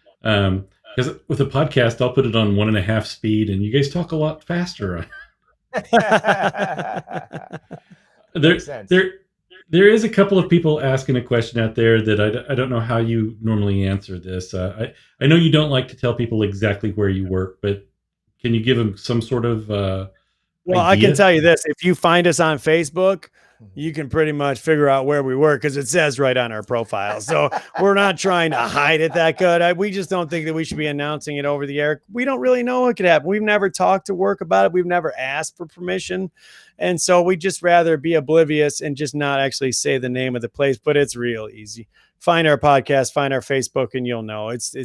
Because with a podcast, I'll put it on 1.5 speed, and you guys talk a lot faster. There is a couple of people asking a question out there that I don't know how you normally answer this. I know you don't like to tell people exactly where you work, but can you give them some sort of well, idea? I can tell you this. If you find us on Facebook, you can pretty much figure out where we work because it says right on our profile. So we're not trying to hide it that good. We just don't think that we should be announcing it over the air. We don't really know what could happen. We've never talked to work about it. We've never asked for permission. And so we just rather be oblivious and just not actually say the name of the place, but it's real easy. Find our podcast, find our Facebook, and you'll know it's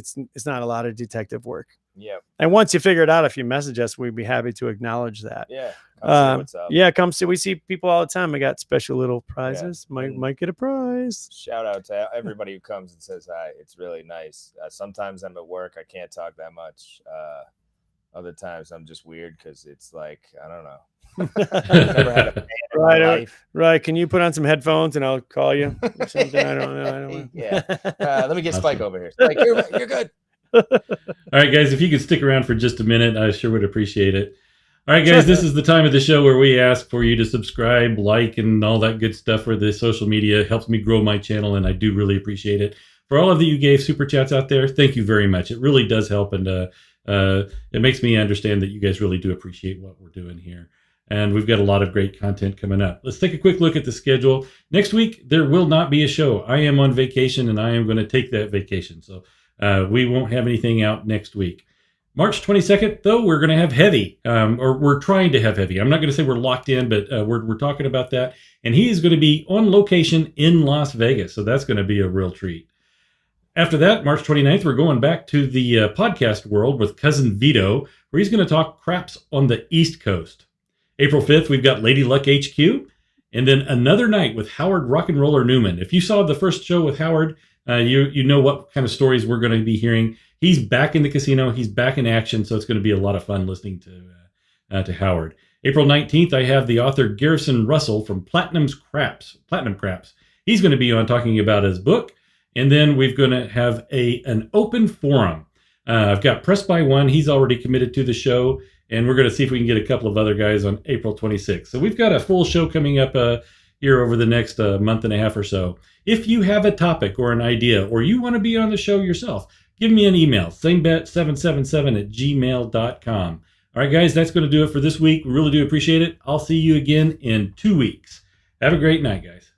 not a lot of detective work. Yeah. And once you figure it out, if you message us, we'd be happy to acknowledge that. Yeah. Come see what's up. Yeah, come see. We see people all the time. I got special little prizes. Yeah. Might get a prize. Shout out to everybody who comes and says hi. It's really nice. Sometimes I'm at work. I can't talk that much. Other times I'm just weird because it's like, I don't know. I've never had a fan in my life. Right. Can you put on some headphones and I'll call you? Or something? I don't know. Yeah. Let me get Spike over here. Spike, you're good. All right, guys, if you could stick around for just a minute, I sure would appreciate it. All right, guys, this is the time of the show where we ask for you to subscribe, like, and all that good stuff for the social media. It helps me grow my channel, and I do really appreciate it. For all of you who gave super chats out there, thank you very much. It really does help, and it makes me understand that you guys really do appreciate what we're doing here. And we've got a lot of great content coming up. Let's take a quick look at the schedule. Next week, there will not be a show. I am on vacation, and I am going to take that vacation. So we won't have anything out next week. March 22nd, though, we're going to have Heavy, or we're trying to have Heavy. I'm not going to say we're locked in, but we're talking about that. And he is going to be on location in Las Vegas. So that's going to be a real treat. After that, March 29th, we're going back to the podcast world with Cousin Vito, where he's going to talk craps on the East Coast. April 5th, we've got Lady Luck HQ. And then another night with Howard Rock and Roller Newman. If you saw the first show with Howard, you know what kind of stories we're going to be hearing. He's back in the casino. He's back in action, so it's going to be a lot of fun listening to Howard. April 19th, I have the author Garrison Russell from Platinum Craps. He's going to be on talking about his book, and then we're going to have an open forum. I've got Press by One. He's already committed to the show, and we're going to see if we can get a couple of other guys on April 26th. So we've got a full show coming up here over the next month and a half or so. If you have a topic or an idea, or you want to be on the show yourself, give me an email, samebet777@gmail.com. All right, guys, that's going to do it for this week. We really do appreciate it. I'll see you again in 2 weeks. Have a great night, guys.